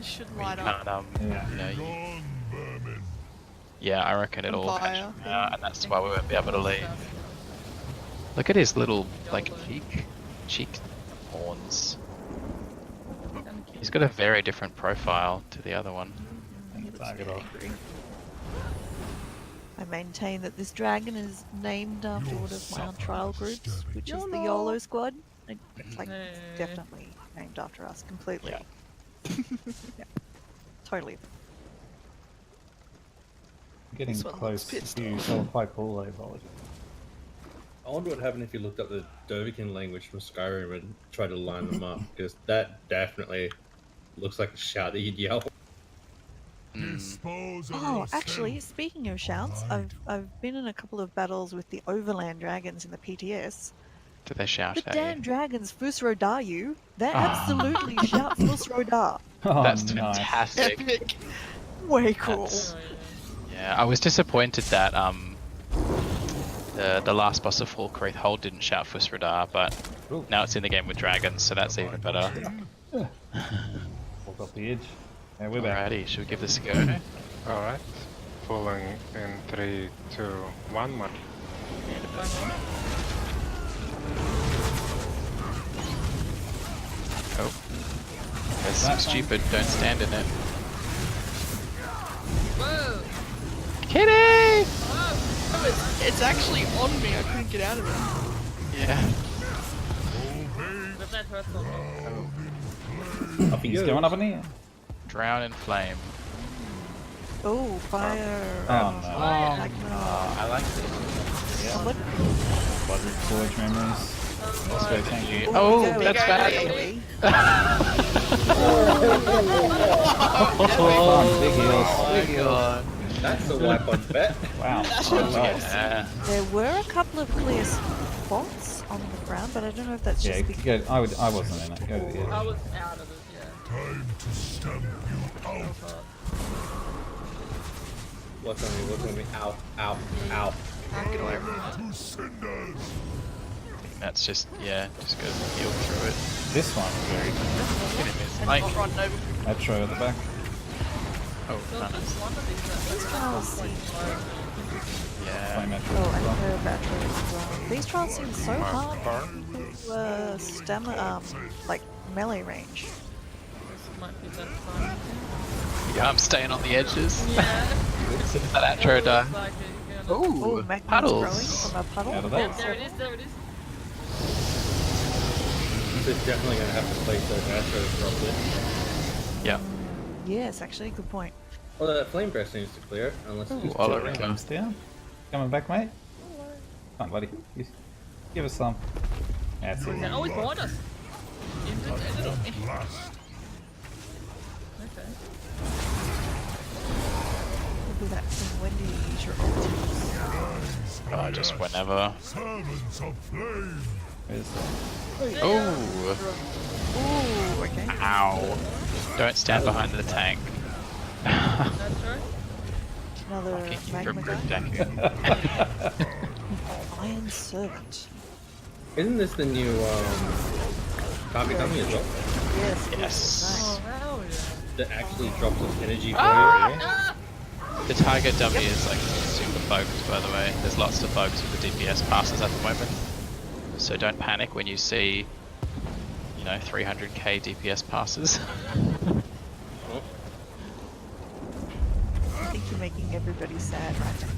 It should Where you light up. can't, Yeah. you Yeah, I reckon it'll catch Fire. him out, and that's why we won't be able to leave. Look at his little, like, cheek horns. He's got a very different profile to the other one. Target off. I maintain that this dragon is named after one of my trial groups, which is the YOLO Squad. It's like definitely named after us completely. Yeah. Totally. Getting This one close looks to pissed level 5 pool apology. I wonder what happened if you looked up the Dovahkiin language from Skyrim and tried to line them up, because that definitely looks like a shout that you'd yell. Oh, actually, speaking of shouts, I've been in a couple of battles with the Overland Dragons in the PTS. Do they shout The at damn you? dragons Fusrodar you. They absolutely shout Fusrodar. Oh, That's nice. fantastic. Epic. Way cool. That's- Yeah, I was disappointed that the last boss of Falkreath Hold didn't shout Fusradar, but Ooh. now it's in the game with dragons, so that's even better. Walk off the edge. Yeah, we're back. Alrighty, should we give this a go? Alright. Pulling in 3, 2, 1 more. Oh. That's stupid, don't stand in it. Whoa! Kitty! Oh, it's actually on me. I couldn't get out of it. Yeah. But that hurts a lot. Up he He's goes. going up in here. Drown in flame. Oh, fire. Oh, no. Magma. I like this. Yeah. What? Buzzard Forge memories. Let's go, thank you. Oh, There we that's go, bad. actually. Fun, big heals. Oh my god. That's a wipe on bet. Wow. Yeah. There were a couple of clear spots on the ground, but I don't know if that's Yeah, just because... go, I wasn't in it. Go to the I edge. was out of it, yeah. What's on me? What's on me? Ow, ow, ow. Get away from it. That's just, yeah, just go heal through it. This one is very good. Hit him in And like, not run over. Metro at the back. oh, So nice. just one of these trials like, seem... Yeah. Play Metro Oh, as and well. her battery as well. These trials seem so hard to stamina, like melee range. this might be that fun. Yeah, I'm staying on the edges. Yeah. That Atro die. Looks like it, yeah. Oh, Ooh, magma's puddles. growing from a puddle. Out of Yeah, that. there it is, there it is. They're definitely going to have to place those Astros properly. Yeah. Yes, actually, good point. Well, that flame breath seems to clear, unless it's Ooh, just Oliver. around. Comes down. Coming back, mate. Come on, buddy. Give us some. That's it. Oh, he's behind us. Okay. We'll do that thing when do you use your ulti. Oh, just whenever. Where's the... Oh, Ooh, okay. ow. Don't stand behind the tank. That's right. Another Fucking magma from guy. Deku. Iron Servant. Isn't this the new Copy Company as well? Yes. Yes. Oh, hell yeah. That actually drops its energy for Ah! The target dummy is like super bugged, by the way. There's lots of bugs with the DPS passes at the moment. So don't panic when you see, you know, 300k DPS passes. I think you're making everybody sad right now.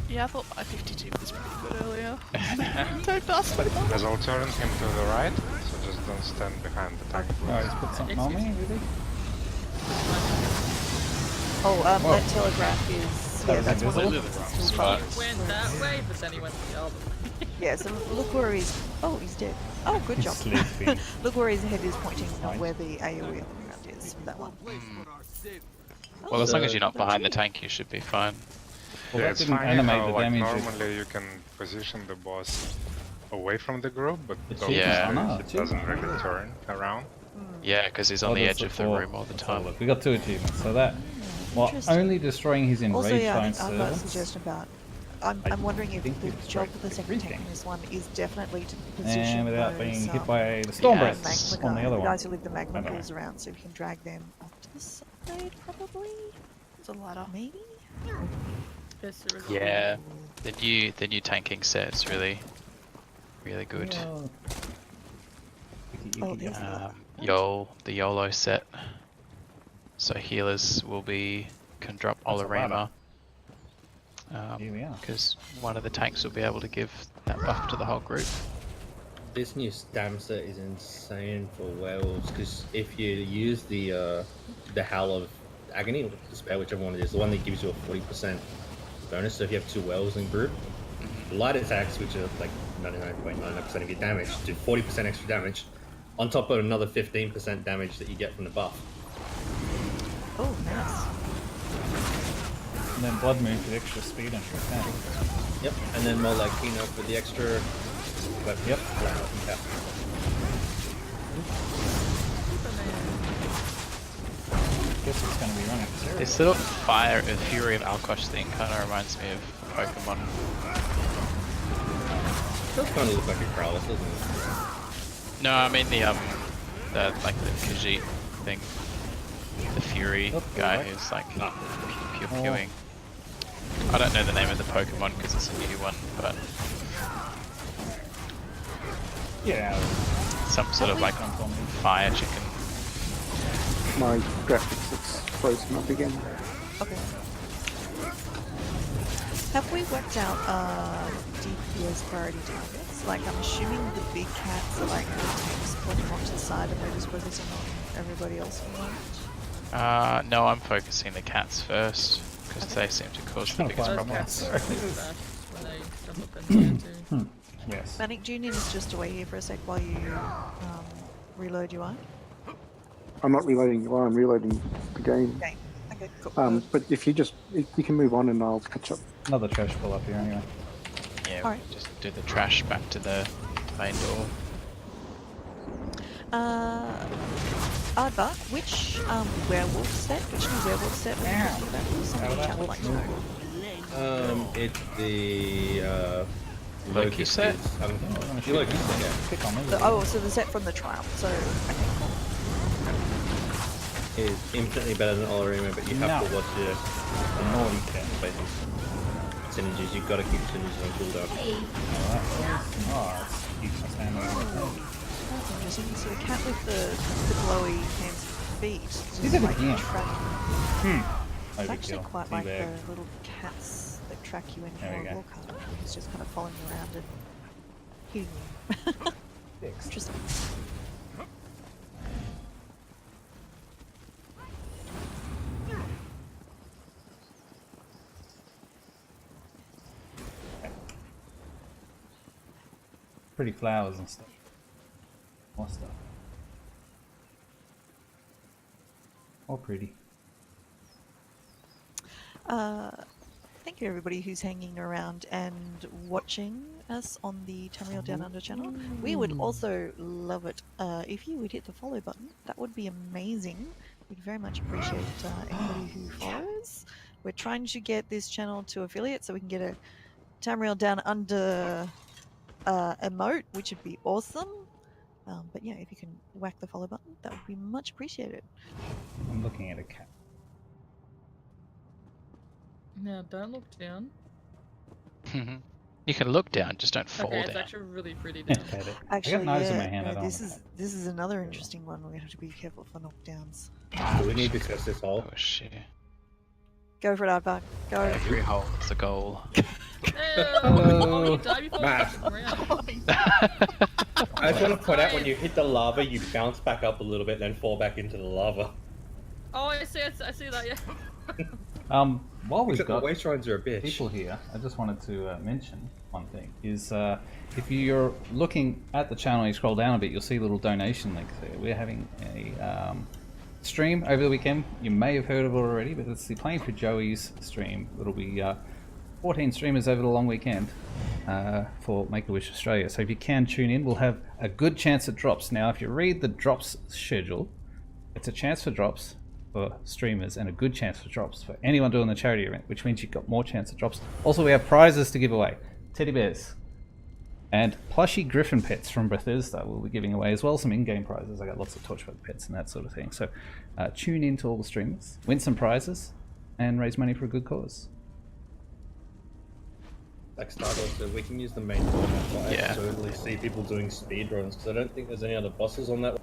Yeah, I thought my 52 was pretty good earlier. Don't fast. As I'll turn him to the right, so just don't stand behind the tank. Oh, he's put something on me, really? Oh, Whoa. that telegraph is... That Yeah, was that's one of invisible? the still Spot. bugs. Went that way, but then he went the other. Yeah, so look where he's... Oh, he's dead. Oh, good job. Sleeping. Look where his head is pointing, not Nice. where the AoE on the ground is. That one. Well, as long as you're not behind the tank, you should be fine. Well, Yeah, that it's didn't funny animate how, the like, damage. normally you can position the boss away from the group, but It's obviously Yeah. no, it it's doesn't really turn around. Yeah, because he's on the edge of the room all the time. Look, we got 2 achievements, so that... While Interesting. only destroying his Also, enraged yeah, I iron think I've got a servants... suggestion about... I I'm wondering if think the it's job great of the second tank everything. in this one is definitely to position And without those, being hit by the storm yeah, breaths magma on the guy- other the one. guys who leave the magma I don't know. pools around so we can drag them off to the side, probably? It's a ladder. Maybe? Yes, there is. Yeah, the new tanking set is really good. Oh, Oh, there's The YOLO set. So healers can drop That's a Olorama. Here we are. Because one of the tanks will be able to give that buff to the whole group. This new stam set is insane for werewolves because if you use the Howl of Agony or Despair, whichever one it is, the one that gives you a 40% bonus. So if you have 2 werewolves in group, light attacks, which are like 99.99% of your damage, do 40% extra damage, on top of another 15% damage that you get from the buff. Oh, nice. And then Blood Moon for the extra speed and attack. Yep, and then more like Kino for the extra. But Yep. Guess it's going to be running. This little Fury of Alkosh thing kind of reminds me of Pokemon. Does kind of look like a Growlithe, doesn't it? No, I mean the like the Khajiit thing. The Fury guy who's like pew-pewing. I don't know the name of the Pokemon because it's a new one, but Yeah. some sort of like fire chicken. My graphics looks frozen up again. Okay. Have we worked out DPS priority targets? Like, I'm assuming the big cats are like the tanks put them onto the side and we're just focusing on everybody else for the moment. No, I'm focusing the cats first because they seem to cause the biggest Those problems. cats are really fast when they jump up in the air too. Yes. Manic Junior is just away here for a sec while you reload UI. I'm not reloading you, I'm reloading the game. Okay. Okay, cool. But if you can move on and I'll catch up. Another trash pull up here anyway. Yeah, Alright. we'll just do the trash back to the main door. Aardvark, which werewolf set, which new werewolf set were you talking about? Somebody in chat would like to know. It's the Loki set? The Loki set, yeah. Pick on me. So the set from the trial. So, okay, cool. Is infinitely better than Olorima, but you have to watch the naughty cat. synergies. You've got to keep synergies on cooldown. Oh, it's keeps us handling it. That's interesting. So the cat with the glowy hands and feet is Is it like again? tracking. It's actually Overkill. quite like Teabag. the little cats that track you in There we your go. Warcraft. It's just kind of following you around and hitting you. Fixed. Interesting. Pretty flowers and stuff. More stuff. All pretty. Thank you everybody who's hanging around and watching us on the Tamriel Downunder channel. We would also love it if you would hit the follow button. That would be amazing. We'd very much appreciate anybody who follows. We're trying to get this channel to affiliate so we can get a Tamriel Downunder emote, which would be awesome. But yeah, if you can whack the follow button, that would be much appreciated. I'm looking at a cat. Now, don't look down. You can look down, just don't fall Okay, it's down. actually really pretty down. Pet it. Actually, I got knives in my yeah, hand. I no, don't this is another interesting one. We have to be careful for knockdowns. We need to test this hole. Oh shit. Go for it, Aardvark. Go. Every hole is a goal. Oh, you died before Matt. the round. I just want to point out when you hit the lava, you bounce back up a little bit, then fall back into the lava. Oh, I see that, yeah. While we've Except the got waste shrines are a bitch. people here, I just wanted to mention one thing. Is if you're looking at the channel and you scroll down a bit, you'll see a little donation link there. We're having a stream over the weekend. You may have heard of it already, but it's the Playing for Joey's stream. It'll be 14 streamers over the long weekend for Make-A-Wish Australia. So if you can tune in, we'll have a good chance at drops. Now, if you read the drops schedule, it's a chance for drops for streamers and a good chance for drops for anyone doing the charity event, which means you've got more chance of drops. Also, we have prizes to give away. Teddy bears and plushy griffin pets from Bethesda we'll be giving away as well. Some in-game prizes. I got lots of Torchwood pets and that sort of thing. So tune in to all the streamers, win some prizes, and raise money for a good cause. Like Stardust said, we can use the main door now, so Yeah. I totally see people doing speedruns because I don't think there's any other bosses on that one.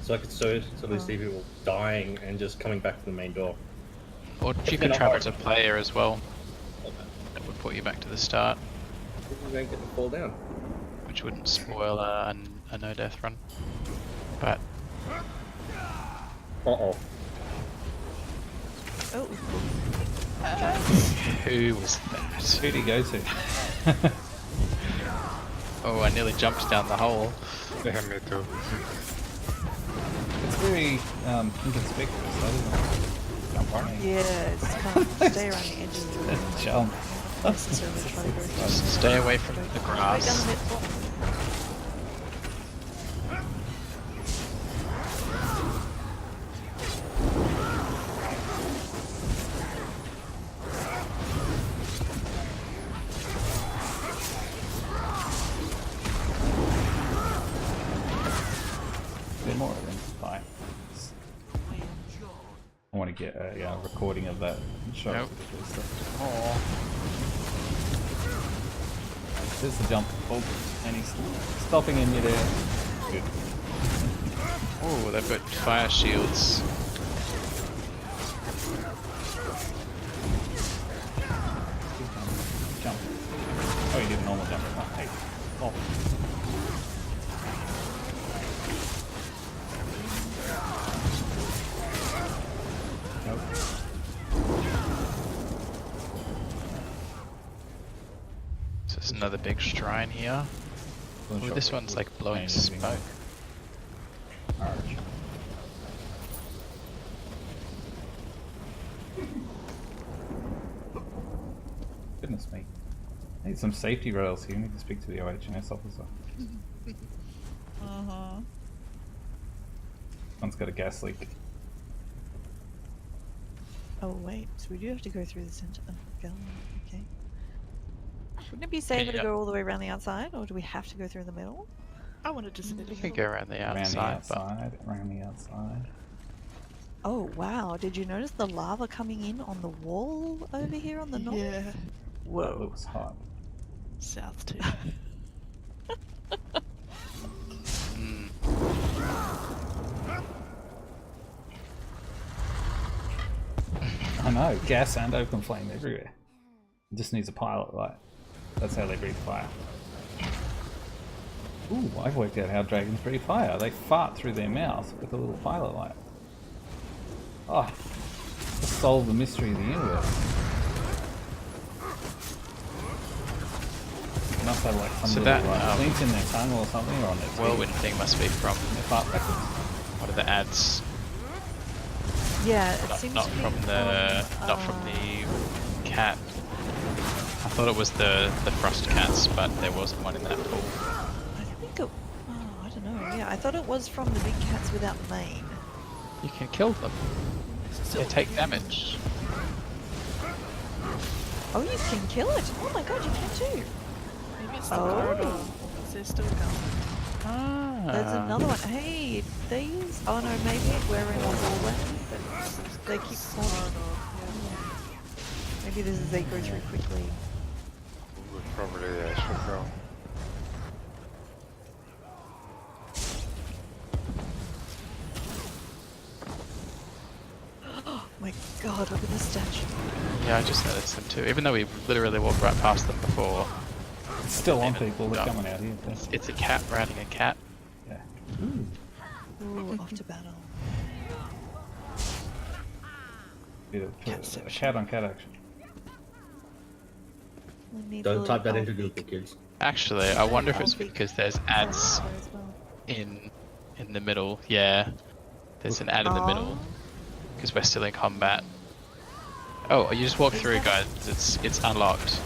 So I could totally see people dying and just coming back to the main door. Or if you could travel to player as well, that would put you back to the start, People don't get to fall down. which wouldn't spoil a no death run. But Uh-oh. Oh, who was that? Who do you go to? Oh, I nearly jumped down the hole. Yeah, me too. It's very inconspicuous, though, isn't it? Jump right. yeah, it's kind of stay around the edges of it. Jump. Not necessarily try to go through. Stay away from the Right down grass. the middle. There more of them. Fine. I want to get a recording of that and show Nope. it. Oh. There's the jump. Oh, and he's stopping in midair. Good. Oh, they've got fire shields. Jump. Oh, you did a normal jump. Oh, hey. Oh. Nope. So there's another big shrine here. Oh, this one's like blowing smoke. Arch. Goodness me. I need some safety rails here. I need to speak to the OHS officer. One's got a gas leak. Oh wait, so we do have to go through the center. Oh, okay. Wouldn't it be safer to Yeah. go all the way around the outside, or do we have to go through the middle? I wanted to sit in You the can middle. go around the outside, Around the outside. Oh wow, did you notice the lava coming in on the wall over here on the north? Yeah, That Whoa. looks hot. south too. Mm. I know, gas and open flame everywhere. It just needs a pilot light. That's how they breathe fire. Ooh, I've worked out how dragons breathe fire. They fart through their mouth with a little pilot light. Oh, just solve the mystery of the universe. They must have like some So little that, link in their tongue or something, or on their teeth. Whirlwind thing must be from They fart backwards. one of the ads. Yeah, it Not, seems not to be from the not from the cat. I thought it was the frost cats, but there wasn't one in that pool. I think it. Oh, I don't know. Yeah, I thought it was from the big cats without mane. You can kill them. They take damage. Oh, you can kill it. Oh my god, you can too. Maybe it's the Oh. corridor. They're still going. Ah. There's another one. Hey, these. Oh no, maybe we're in the hallway, but they keep spawning. Maybe this is they go through quickly. Probably I should go. Oh my god, look at this statue. Yeah, I just noticed them too. Even though we literally walked right past them before. It's still on Even people. They're dumb. coming out here. It's a cat riding a cat. Yeah. Ooh, off to battle. Bit of a cat on cat action. We need Don't the type that little into elf Google, kids. Actually, I wonder if it's Elfie. because there's ads there as well. in the middle. Yeah, there's an ad in the middle because we're still in combat. Oh, you just walk through, guys. It's unlocked.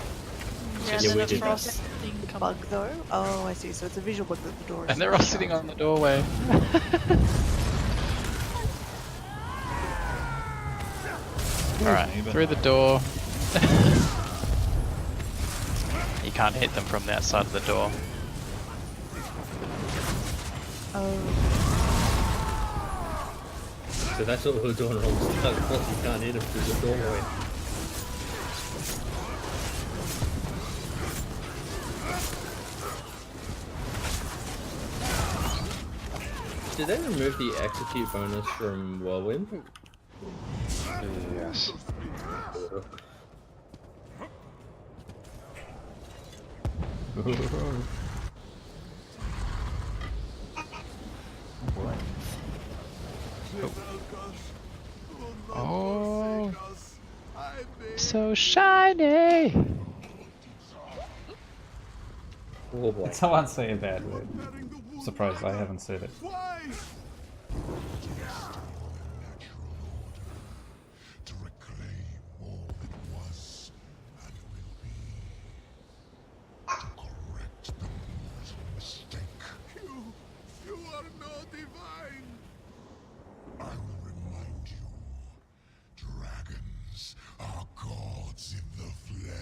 Yeah, Yeah, then we the did that. frost thing comes. Bug though? Oh, I see. So it's a visual bug that the door is. And they're all sitting on the doorway. Alright, through the door. You can't hit them from the outside of the door. Oh. So that's what we're doing wrong. Plus you can't hit him through the doorway. Did they remove the execute bonus from Whirlwind? Yes. Oh, so shiny. Oh boy. Someone say a bad word. I'm surprised I haven't said it. Why? To reclaim all that was and will be. To correct the mortal mistake. You are no divine. I will remind you, dragons are gods in the flesh.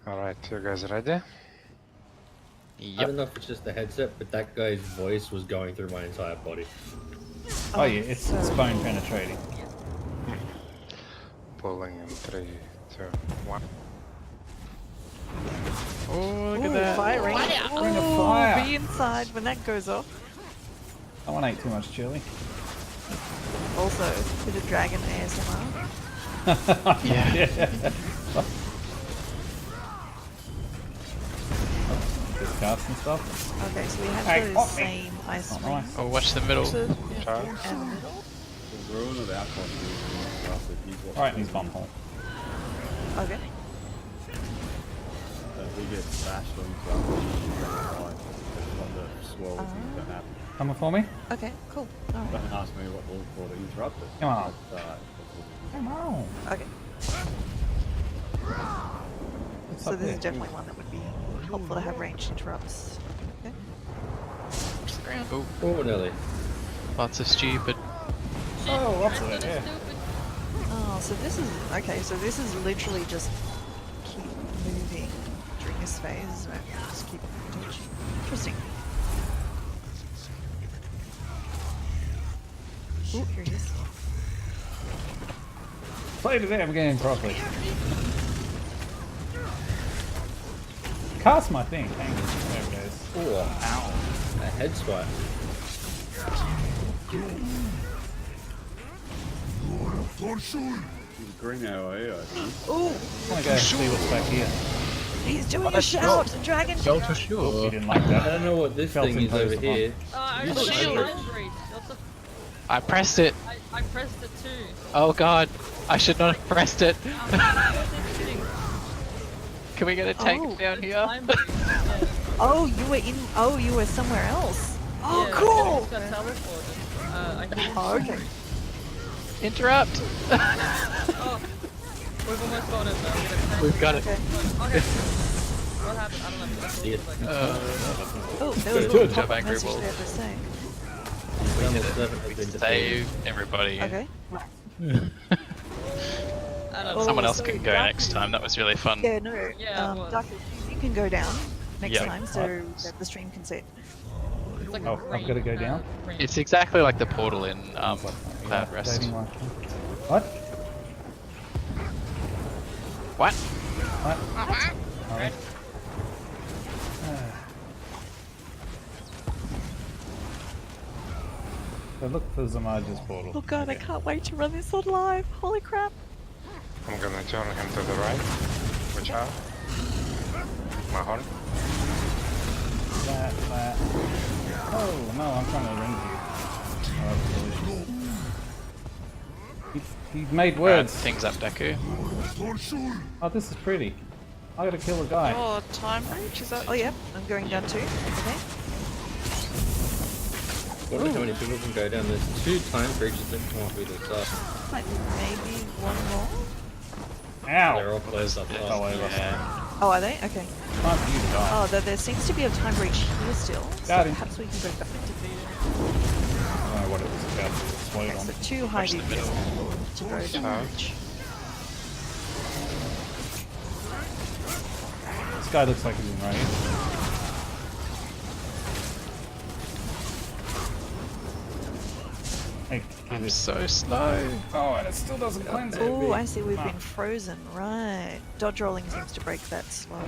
Alright, you guys ready? I don't know if it's just the headset, but that guy's voice was going through my entire body. Oh yeah, it's bone penetrating. Pulling in 3, 2, 1. Oh, look Ooh, at that. firing. Ring of Ooh, fire. be inside when that goes off. Someone ate too much chili. Also, bit of dragon ASMR. Yeah. Just cast and stuff. Okay, so we have Hey, those pop me. same ice Not rings nice. Oh, watch the middle. and the middle. Ruin of outcast is Right in his bum hole. Okay. we get bashed on the swirl things don't happen. Coming for me? Okay, cool. Alright. Don't ask me what to look for to interrupt it. Come on. But, Come on. Okay. What's So up this there? is definitely one that would be helpful to have ranged interrupts. Okay. Watch the ground. Oh, Oh, Nelly. lots of stupid. Oh, up there, yeah. Oh, so this is okay. So this is literally just keep moving during this phase. Right? Just keep touching. Interesting. Ooh, here he is. Play the damn game properly. Cast my thing. Hang on. There it goes. Oh, ow. A head swipe. green AOE, I think. Ooh, I'm gonna go see what's back here. he's doing a shout, dragon. Shelter Oh, he sure. didn't like I that. don't know what this Felt thing is imposed over upon. here. I You got should shield. have- I pressed it. I pressed it too. Oh god. I should not have pressed it. Can we get a tank Oh. down here? Time break, yeah. Oh, you were in. Oh, you were somewhere else. Oh, Yeah, cool. I just got teleported. I hit Oh, okay. Interrupt. Oh, we've almost got it though. I'm gonna We've got it. Okay. Okay. What happened? I don't know. It's Yeah. Oh, there was a Good little job, pop-up Angry message Wolf. there for saying. Number 7 has been defeated. Save everybody. Okay. I don't know. Someone Oh, else so can go Dark- next time. That was really fun. Yeah, no. Yeah, it was. Dark, you can go down next Yeah. time so that the stream can see it. It's like Oh, a I've gotta go down? green. It's exactly like the portal in Cloud Rest. Dating life. What? What? What? Alright. So look for Zamaja's portal. Oh god, I can't wait to run this on live. Holy crap. I'm gonna turn him to the right. Watch out. My horn. That. Oh no, I'm trying to run you. He made words. Things up, Deku. Oh, this is pretty. I gotta kill a guy. Oh, time reach, is that? Oh yeah, I'm going down too. Okay. I wonder how many people can go down. There's 2 time breaches that come off either side. Like maybe one more. Ow! They're all closed up. Fell over. Yeah. Oh, are they? Okay. Time for you to die. Oh, there seems to be a time breach here still. So Got him. perhaps we can go back. I don't know what it was about to explode Okay, on. so 2 high Push the DPS middle. to go down. This guy looks like he's in range. Hey, I'm so slow. Oh, and it still doesn't cleanse it. Oh, I see. We've been frozen. Right. Dodge rolling seems to break that slow.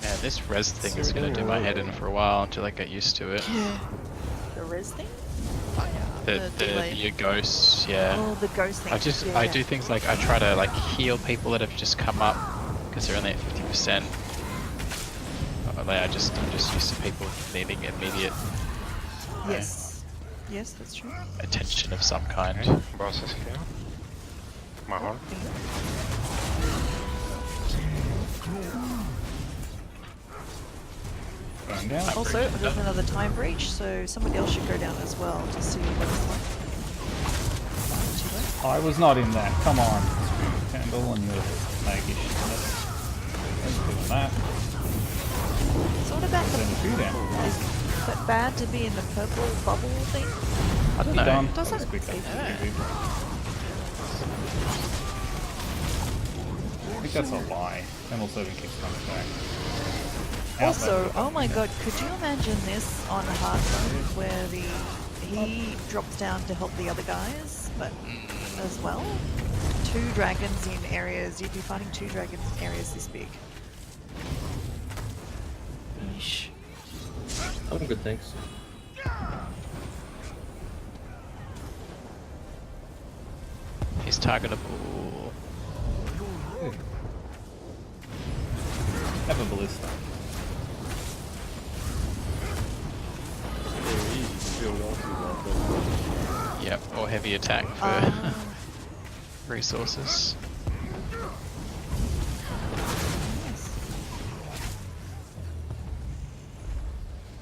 Yeah, this res thing is gonna do my head in for a while until I get used to it. Yeah. The res thing? The your ghosts, yeah. Oh, the ghost thing. I do things like I try to like heal people that have just come up because they're only at 50%. Like I'm just used to people needing immediate Yes. Yes, that's true. attention of some kind. Okay, boss is here. My horn. Going down. Also, there's another time breach, so somebody else should go down as well to see what it's like. I was not in that. Come on. Candle and your maggishness. Let's do that. So what about Turn the food down. Is it bad to be in the purple bubble thing? I don't know. Done. Doesn't That was quick. I think that's a lie. Candle serving keeps coming back. Also, oh my god, could you imagine this on hard mode where he drops down to help the other guys, but as well? 2 dragons in areas, you'd be fighting 2 dragons in areas this big. Yeesh. I'm good, thanks. He's targetable. Have a ballista. Yep, or heavy attack for resources.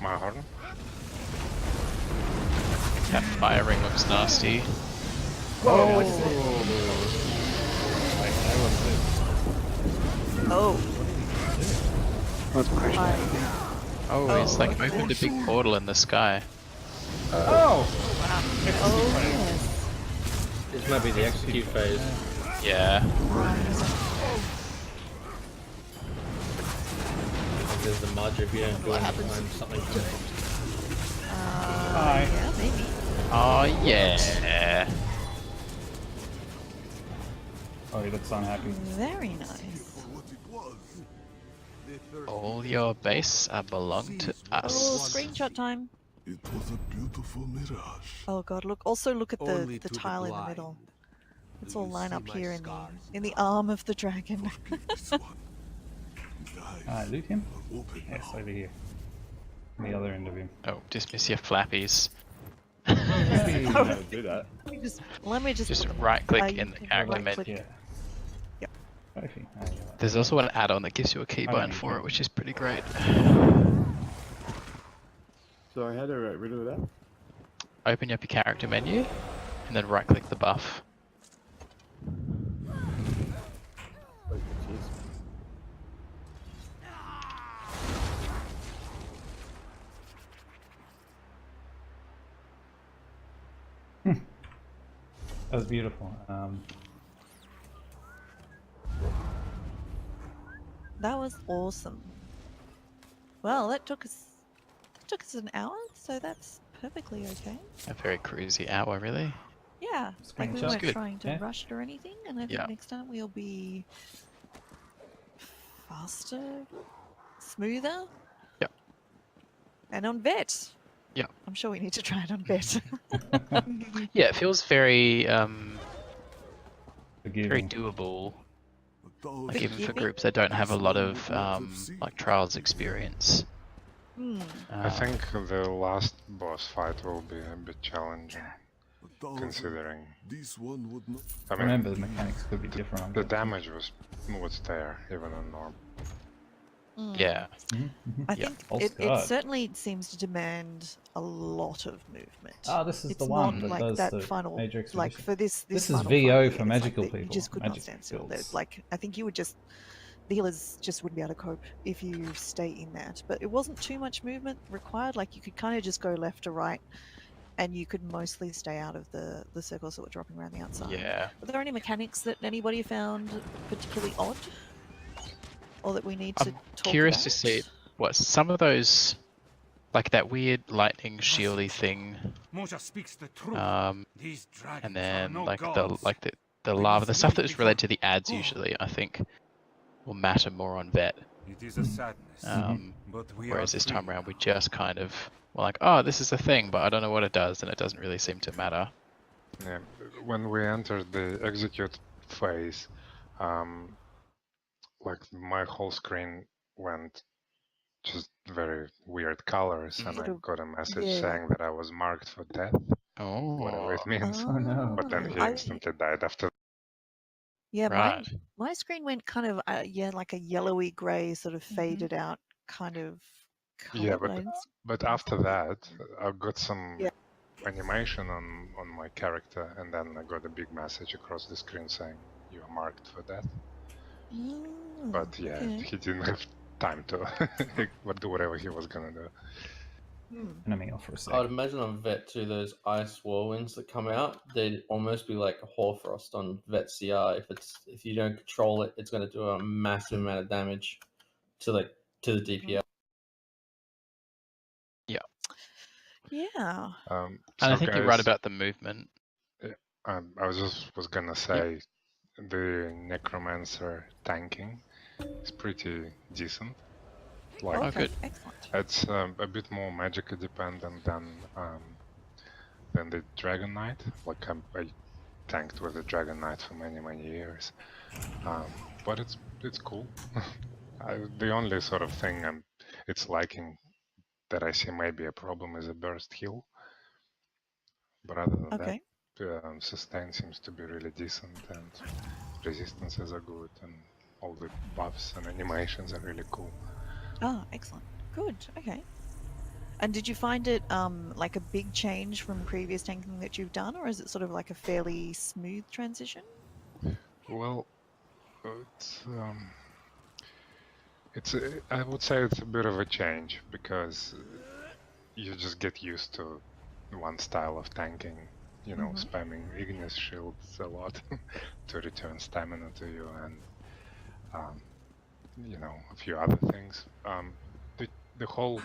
My horn. That fire ring looks nasty. Whoa, what's it? Oh. Oh, it's like opened a big portal in the sky. Oh! Oh, yes. This might be the execute phase. Yeah. There's the Madre here doing something. Hi. Yeah, maybe. Oh yeah. Oh, he looks unhappy. Very nice. All your base belong to Oh, us. screenshot time. It was a beautiful mirage. Oh god, look. Also look at Only the to the tile in the blind middle. Let's do all you line see up my here scars. in the arm of the dragon. This one. Knives Loot him? are open Yes, now. over here. On the other end of him. Oh, dismiss your flappies. No, do that. Let me just Just put them- right click you in the can character right click. menu. Yeah. Yep. Sophie. Oh, you're right. There's also an add-on that gives you a Okay, keybind for cool. it, which is pretty great. So how do I get rid of that? Open up your character menu, and then right click the buff. Oh, jeez. That was beautiful. That was awesome. Well, that took us an hour, so that's perfectly okay. A very cruisy hour, really. Yeah, like we Screenshot. weren't Good. trying to Yeah. rush it or anything, and I think Yeah. next time we'll be faster, smoother. Yep. And on vet. Yeah. I'm sure we need to try it on vet. Yeah, it feels very very Forgiving. doable. Like Those even for Forgiving? groups that don't have a lot of like trials experience. Hmm. I think the last boss fight will be a bit challenging, considering. This one would not. I mean, Remember, the mechanics could be different. on the that. damage was there even on norm. Yeah. I Yeah. think Pulse it guard. certainly seems to demand a lot of movement. Ah, this is It's the one not that like does that the final, major like expedition. for this This is final VO fight, for it's like magical that You people, just could not magic stand still. skills. Like I think you would just the healers just wouldn't be able to cope if you stay in that. But it wasn't too much movement required. Like you could kind of just go left to right, and you could mostly stay out of the circles that were dropping around the outside. Yeah. Were there any mechanics that anybody found particularly odd, or that we need to I'm talk curious about? to see what some of those like that weird lightning shieldy thing. Moja speaks the truth. These dragons And are then no like gods. the We lava, must the stuff leave that is before- related to the ads Oh. usually, I think, will matter more on vet. It is a sadness, but we Whereas are this free time around, we now. just kind of were like, oh, this is a thing, but I don't know what it does, and it doesn't really seem to matter. Yeah, when we entered the execute phase, like my whole screen went just very weird colors, and Sort I of, got a message yeah. saying that I was marked for death, whatever Oh, it means. Oh no. But then he I- instantly died after. Yeah, right. my screen went kind of yeah, like a yellowy grey, sort of faded out kind of color. Yeah, but I didn't but after that, I got some Yeah. animation on my character, and then I got a big message across the screen saying you are marked for death. Oh, But yeah, okay. he didn't have time to do whatever he was gonna do. Enemy off for a I would sec. imagine on Vet 2, those ice whirlwinds that come out, they'd almost be like Hoarfrost on Vet CR. If you don't control it, it's going to do a massive amount of damage to the DPS. Yeah. And So I think you're right guys, about the movement. I was gonna say the Necromancer tanking is pretty decent. Like Oh, good. Excellent. it's a bit more magic dependent than the Dragon Knight. Like I tanked with the Dragon Knight for many years, but it's cool. The only sort of thing it's liking that I see maybe a problem is a burst heal. But other than Okay. that, sustain seems to be really decent, and resistances are good, and all the buffs and animations are really cool. Oh, excellent. Good. Okay. And did you find it like a big change from previous tanking that you've done, or is it sort of like a fairly smooth transition? Well, I would say it's a bit of a change because you just get used to one style of tanking, you know, spamming Ignis shields a lot to return stamina to you, and you know, a few other things. The whole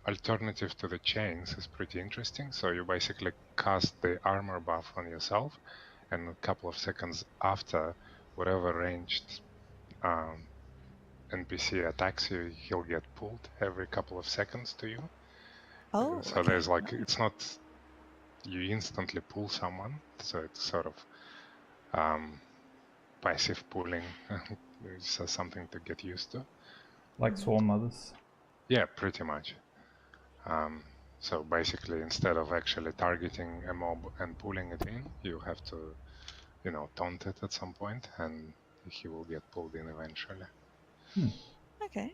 alternative to the chains is pretty interesting. So you basically cast the armor buff on yourself, and a couple of seconds after, whatever ranged NPC attacks you, he'll get pulled every couple of seconds to you. Oh, So okay. there's like, it's not you instantly pull someone, so it's sort of passive pulling. It's something to get used to. Like Swarm Mothers? Yeah, pretty much. So basically, instead of actually targeting a mob and pulling it in, you have to, you know, taunt it at some point, and he will get pulled in eventually. Okay.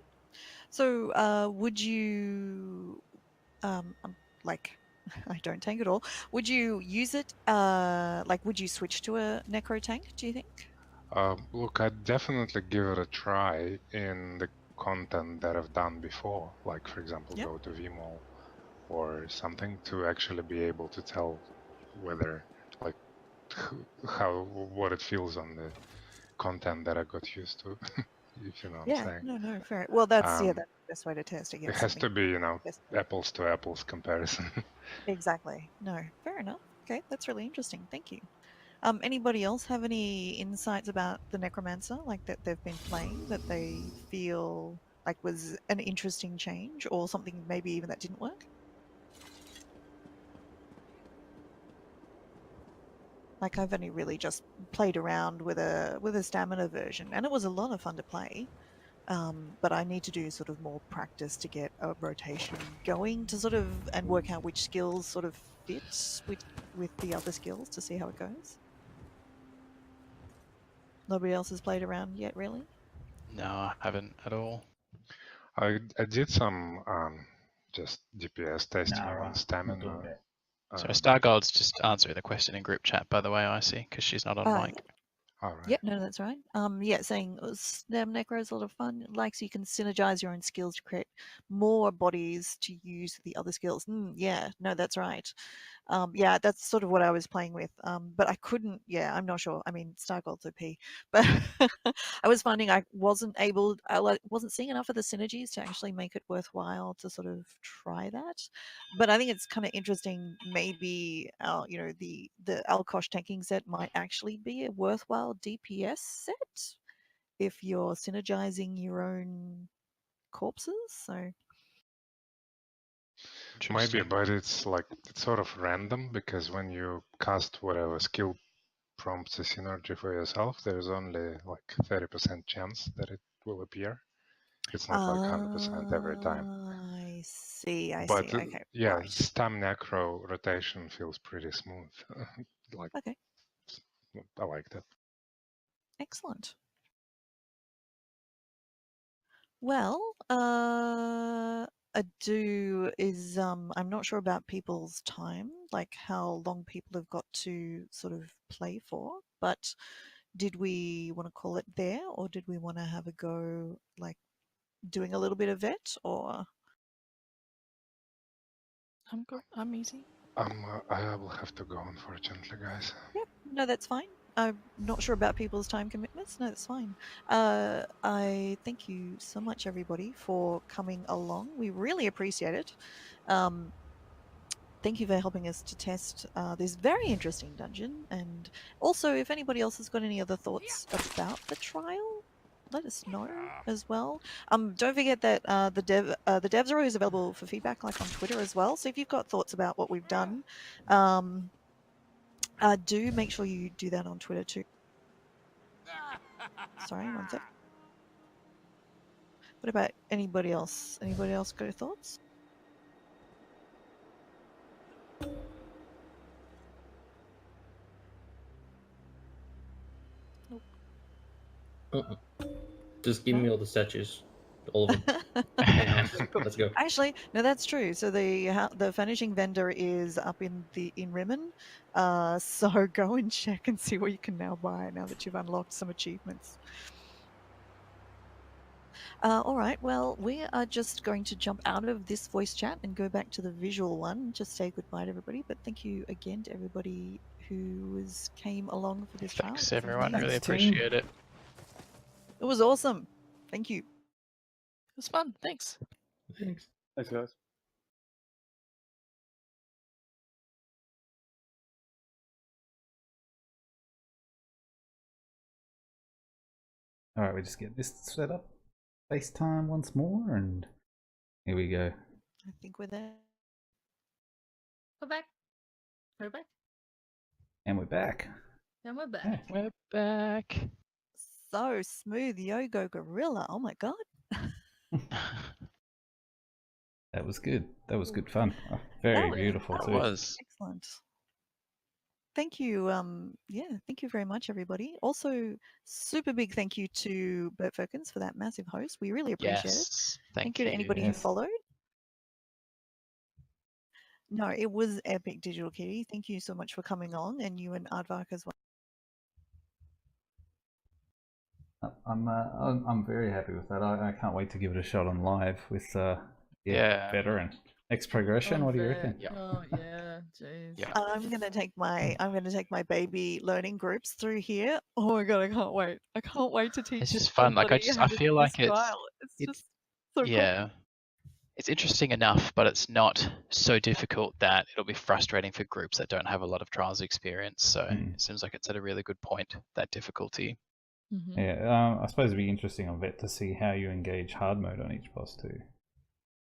So, would you, like, I don't tank at all. Would you use it? Like, would you switch to a necro tank? Do you think? Look, I'd definitely give it a try in the content that I've done before, like for example, go to VMall or something, to actually be able to tell whether, like, what it feels on the content that I got used to, if you know what I'm saying. No, fair. Well, that's that's the best way to test, I guess. It has to be, you know, apples to apples comparison. Exactly. No, fair enough. Okay, that's really interesting. Thank you. Anybody else have any insights about the Necromancer, like that they've been playing, that they feel like was an interesting change, or something maybe even that didn't work? Like, I've only really just played around with a stamina version, and it was a lot of fun to play. But I need to do sort of more practice to get a rotation going to sort of and work out which skills sort of fit with the other skills to see how it goes. Nobody else has played around yet, really? No, I haven't at all. I did some just DPS testing on stamina. So Stargold's just answering the question in group chat, by the way, I see, because she's not on mic. All right. Yeah, no, that's right. Yeah, saying Necro is a lot of fun. Like, so you can synergize your own skills to create more bodies to use the other skills. Yeah, no, that's right. Yeah, that's sort of what I was playing with. But I couldn't. Yeah, I'm not sure. I mean, Star Gold's OP, but I was finding I wasn't able. Wasn't seeing enough of the synergies to actually make it worthwhile to sort of try that. But I think it's kind of interesting. Maybe the Alkosh tanking set might actually be a worthwhile DPS set if you're synergizing your own corpses. So Maybe, Interesting. but it's like it's sort of random because when you cast whatever skill prompts a synergy for yourself, there's only like 30% chance that it will appear. It's not like 100% every time. I see. I But see. Okay, yeah, right. Stam Necro rotation feels pretty smooth. Like Okay, I like that. excellent. Well, a do is I'm not sure about people's time, like how long people have got to sort of play for, but did we want to call it there, or did we want to have a go like doing a little bit of vet, or I'm good. I'm easy. I will have to go, unfortunately, guys. Yep, no, that's fine. I'm not sure about people's time commitments. No, that's fine. I thank you so much, everybody, for coming along. We really appreciate it. Thank you for helping us to test this very interesting dungeon. And also, if anybody else has got any other thoughts about the trial, let us know as well. Don't forget that the devs are always available for feedback, like on Twitter as well. So if you've got thoughts about what we've done, do make sure you do that on Twitter too. Sorry, one sec. What about anybody else? Anybody else got thoughts? Just give me all the statues, all of them. Let's go. Actually, no, that's true. So the vanishing vendor is up in Rimmon. So go and check and see what you can now buy now that you've unlocked some achievements. All right. Well, we are just going to jump out of this voice chat and go back to the visual one. Just say goodbye to everybody. But thank you again to everybody who came along for this trial. Thanks, It was everyone. amazing. Really appreciate it. It was awesome. Thank you. It was fun. Thanks. Thanks. Thanks, guys. All right, we just get this set up. FaceTime once more, and here we go. I think we're there. We're back. We're back. And we're back. And we're back. Yeah. We're back. So smooth, Yogo Gorilla. Oh my god. That was good. That was good fun. Very beautiful That too. was. Excellent. Thank you. Thank you very much, everybody. Also, super big thank you to Bert Firkins for that massive host. We really appreciate it. Yes. Thank you to anybody who followed. No, it was epic, Digital Kitty. Thank you so much for coming on, and you and Aardvark as well. I'm very happy with that. I can't wait to give it a shot on live with Yeah. veteran. Next progression. What do you reckon? Oh yeah, jeez. Yeah. I'm gonna take my baby learning groups through here. Oh my god, I can't wait! I can't wait to teach. It's just fun. Like I somebody how to feel do like this trial. It's just so cool. yeah. It's interesting enough, but it's not so difficult that it'll be frustrating for groups that don't have a lot of trials experience. So it seems like it's at a really good point, that difficulty. Mm-hmm. Yeah, I suppose it'd be interesting on Vet to see how you engage hard mode on each boss too.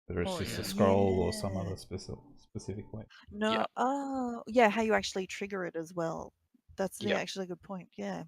Whether it's just a scroll or some other specific way. No, how you actually trigger it as well. That's actually a good point. Yeah.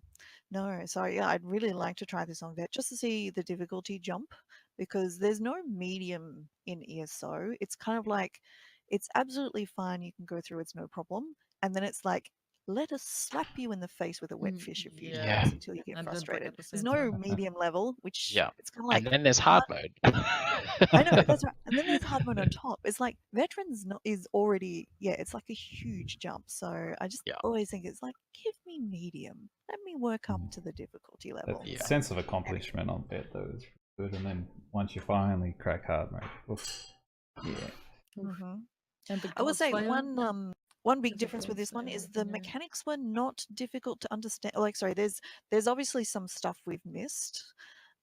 No, sorry. Yeah, I'd really like to try this on Vet just to see the difficulty jump because there's no medium in ESO. It's kind of like it's absolutely fine. You can go through. It's no problem. And then it's like let us slap you in the face with a wet fish a few Yeah. times until you get And then drink frustrated. at the There's same no time. medium level, which Yeah. it's kind of like And then there's hard mode. I know that's right. And then there's hard mode on top. It's like veterans is already it's like a huge jump. So I just Yeah. always think it's like give me medium. Let me work up to the difficulty level. The sense of accomplishment on bet though is good, and then once you finally crack hard mode, oof, yeah. Mm-hmm. And the I would say Godslayer? one big difference with this one is the mechanics were not difficult to understand. Like, sorry, there's obviously some stuff we've missed,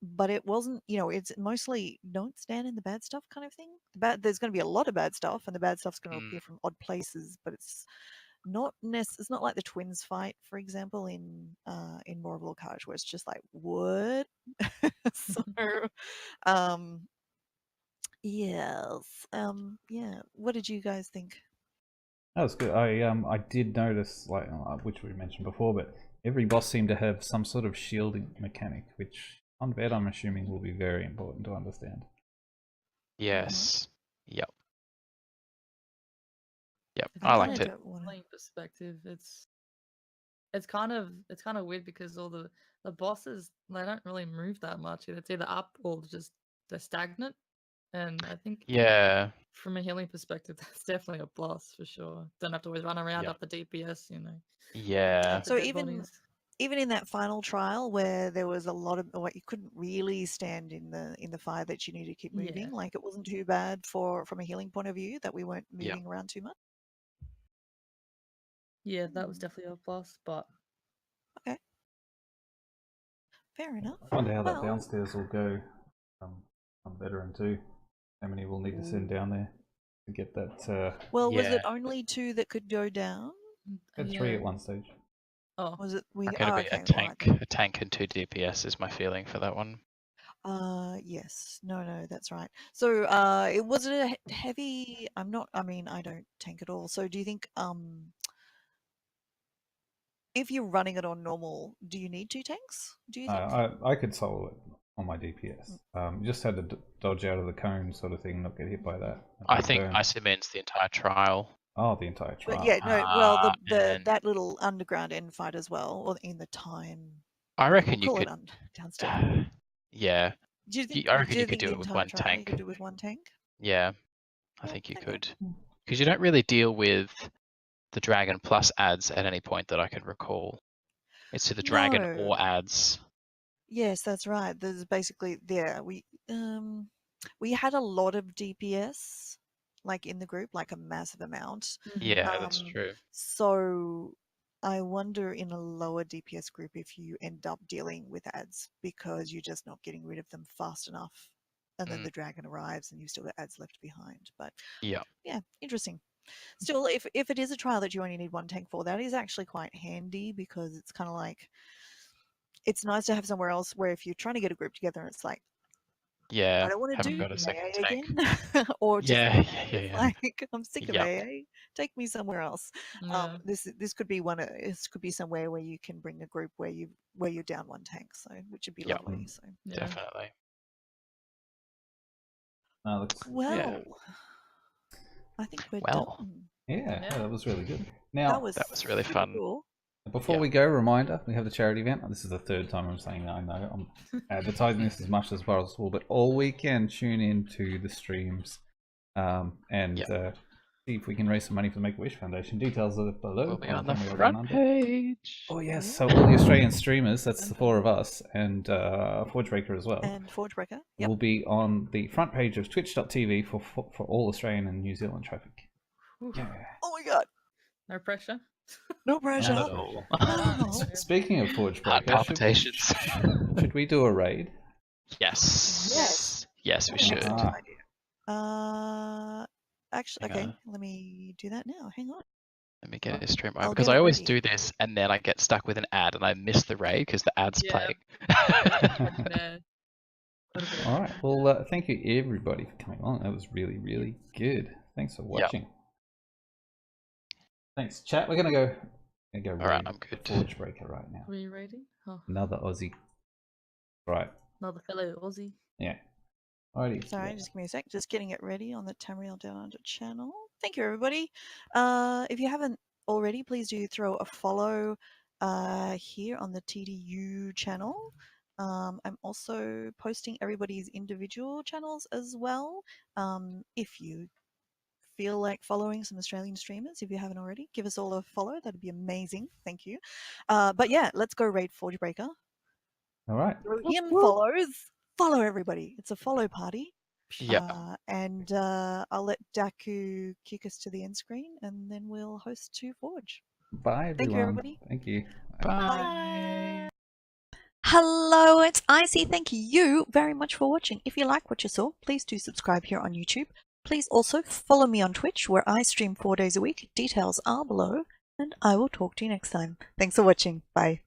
but it wasn't. It's mostly don't stand in the bad stuff kind of thing. There's going to be a lot of bad stuff, and the bad stuff's going to appear from odd places, but it's not It's not like the twins fight, for example, in More of Lorcage, where it's just like what. So, yes, yeah. What did you guys think? That was good. I did notice, like, which we mentioned before, but every boss seemed to have some sort of shielding mechanic, which on vet I'm assuming will be very important to understand. Yes. Yep. Yep. From I a liked it. playing perspective, it's kind of weird because all the bosses, they don't really move that much. It's either up or just they're stagnant. And I think from a healing perspective, that's definitely a plus for sure. Don't have to always run around up the DPS, Yeah. So even in that final trial where there was a lot of you couldn't really stand in the fire that you needed to keep moving, like it wasn't too bad from a healing point of view that we weren't moving around too much. Yeah, that was definitely a plus, but okay, fair enough. I wonder how that downstairs will go. I'm veteran too. How many we'll need to send down there to get that? Well, was it only 2 that could go down? Had 3 at one stage. Oh, was it? It's gonna be a tank, a tank and 2 DPS is my feeling for that one. Yes. No, that's right. So, was it a heavy? I don't tank at all. So, do you think if you're running it on normal, do you need 2 tanks? Do you think? I could solo it on my DPS. Just had to dodge out of the cone sort of thing, not get hit by that. I think ice means the entire trial. Oh, the entire trial. But yeah, no. Well, that little underground end fight as well, or in the time. I reckon you call could. It downstairs. Yeah. Do you think? I reckon you think could do it with one tank. You could do it with one tank. Yeah, I think you could, because you don't really deal with the dragon plus adds at any point that I can recall. It's to the dragon or adds. Yes, that's right. There's basically we had a lot of DPS like in the group, like a massive amount. Yeah, that's true. So I wonder in a lower DPS group if you end up dealing with adds because you're just not getting rid of them fast enough, and then the dragon arrives and you still got adds left behind. But yeah, interesting. Still, if it is a trial that you only need 1 tank for, that is actually quite handy because it's kind of like it's nice to have somewhere else where if you're trying to get a group together, it's like I don't want to do AA again, or just like I'm sick of AA. Take me somewhere else. This could be this could be somewhere where you can bring a group where you're down 1 tank, so which would be lovely. So definitely. Well, I think we're done. Yeah, that was really good. Now that was really fun. Cool. Before we go, reminder, we have the charity event. This is the 3rd time I'm saying that. I know I'm advertising this as much as possible, but all weekend tune in to the streams and see if we can raise some money for the Make-A-Wish Foundation. Details are below. We'll be on the front page. Oh yes, so all the Australian streamers, that's the 4 of us, and Forgebreaker as well. And Forgebreaker, will be on the front page of twitch.tv for all Australian and New Zealand traffic. Yeah. Oh my god. No pressure. No pressure. Speaking of Forgebreaker, palpitations. Should we do a raid? Yes, we should. Actually, okay, let me do that now. Hang on. Let me get a stream over because I always do this and then I get stuck with an ad and I miss the raid because the ad's playing. All right. Well, thank you everybody for coming on. That was really, really good. Thanks for watching. Thanks, chat. We're gonna go. All right, I'm good. Forgebreaker right now. Were you raiding? Oh. Another Aussie. Right. Another fellow Aussie. Yeah. Alrighty. Sorry, just give me a sec. Just getting it ready on the Tamriel Downunder channel. Thank you, everybody. If you haven't already, please do throw a follow here on the TDU channel. I'm also posting everybody's individual channels as well. If you feel like following some Australian streamers, if you haven't already, give us all a follow. That'd be amazing. Thank you. But yeah, let's go raid Forgebreaker. All right. Throw him follows. Follow everybody. It's a follow party. Yep. And I'll let Daku kick us to the end screen, and then we'll host to Forge. Bye, everyone. Thank you, everybody. Thank you. Bye. Hello, it's Icy. Thank you very much for watching. If you like what you saw, please do subscribe here on YouTube. Please also follow me on Twitch, where I stream 4 days a week. Details are below, and I will talk to you next time. Thanks for watching. Bye.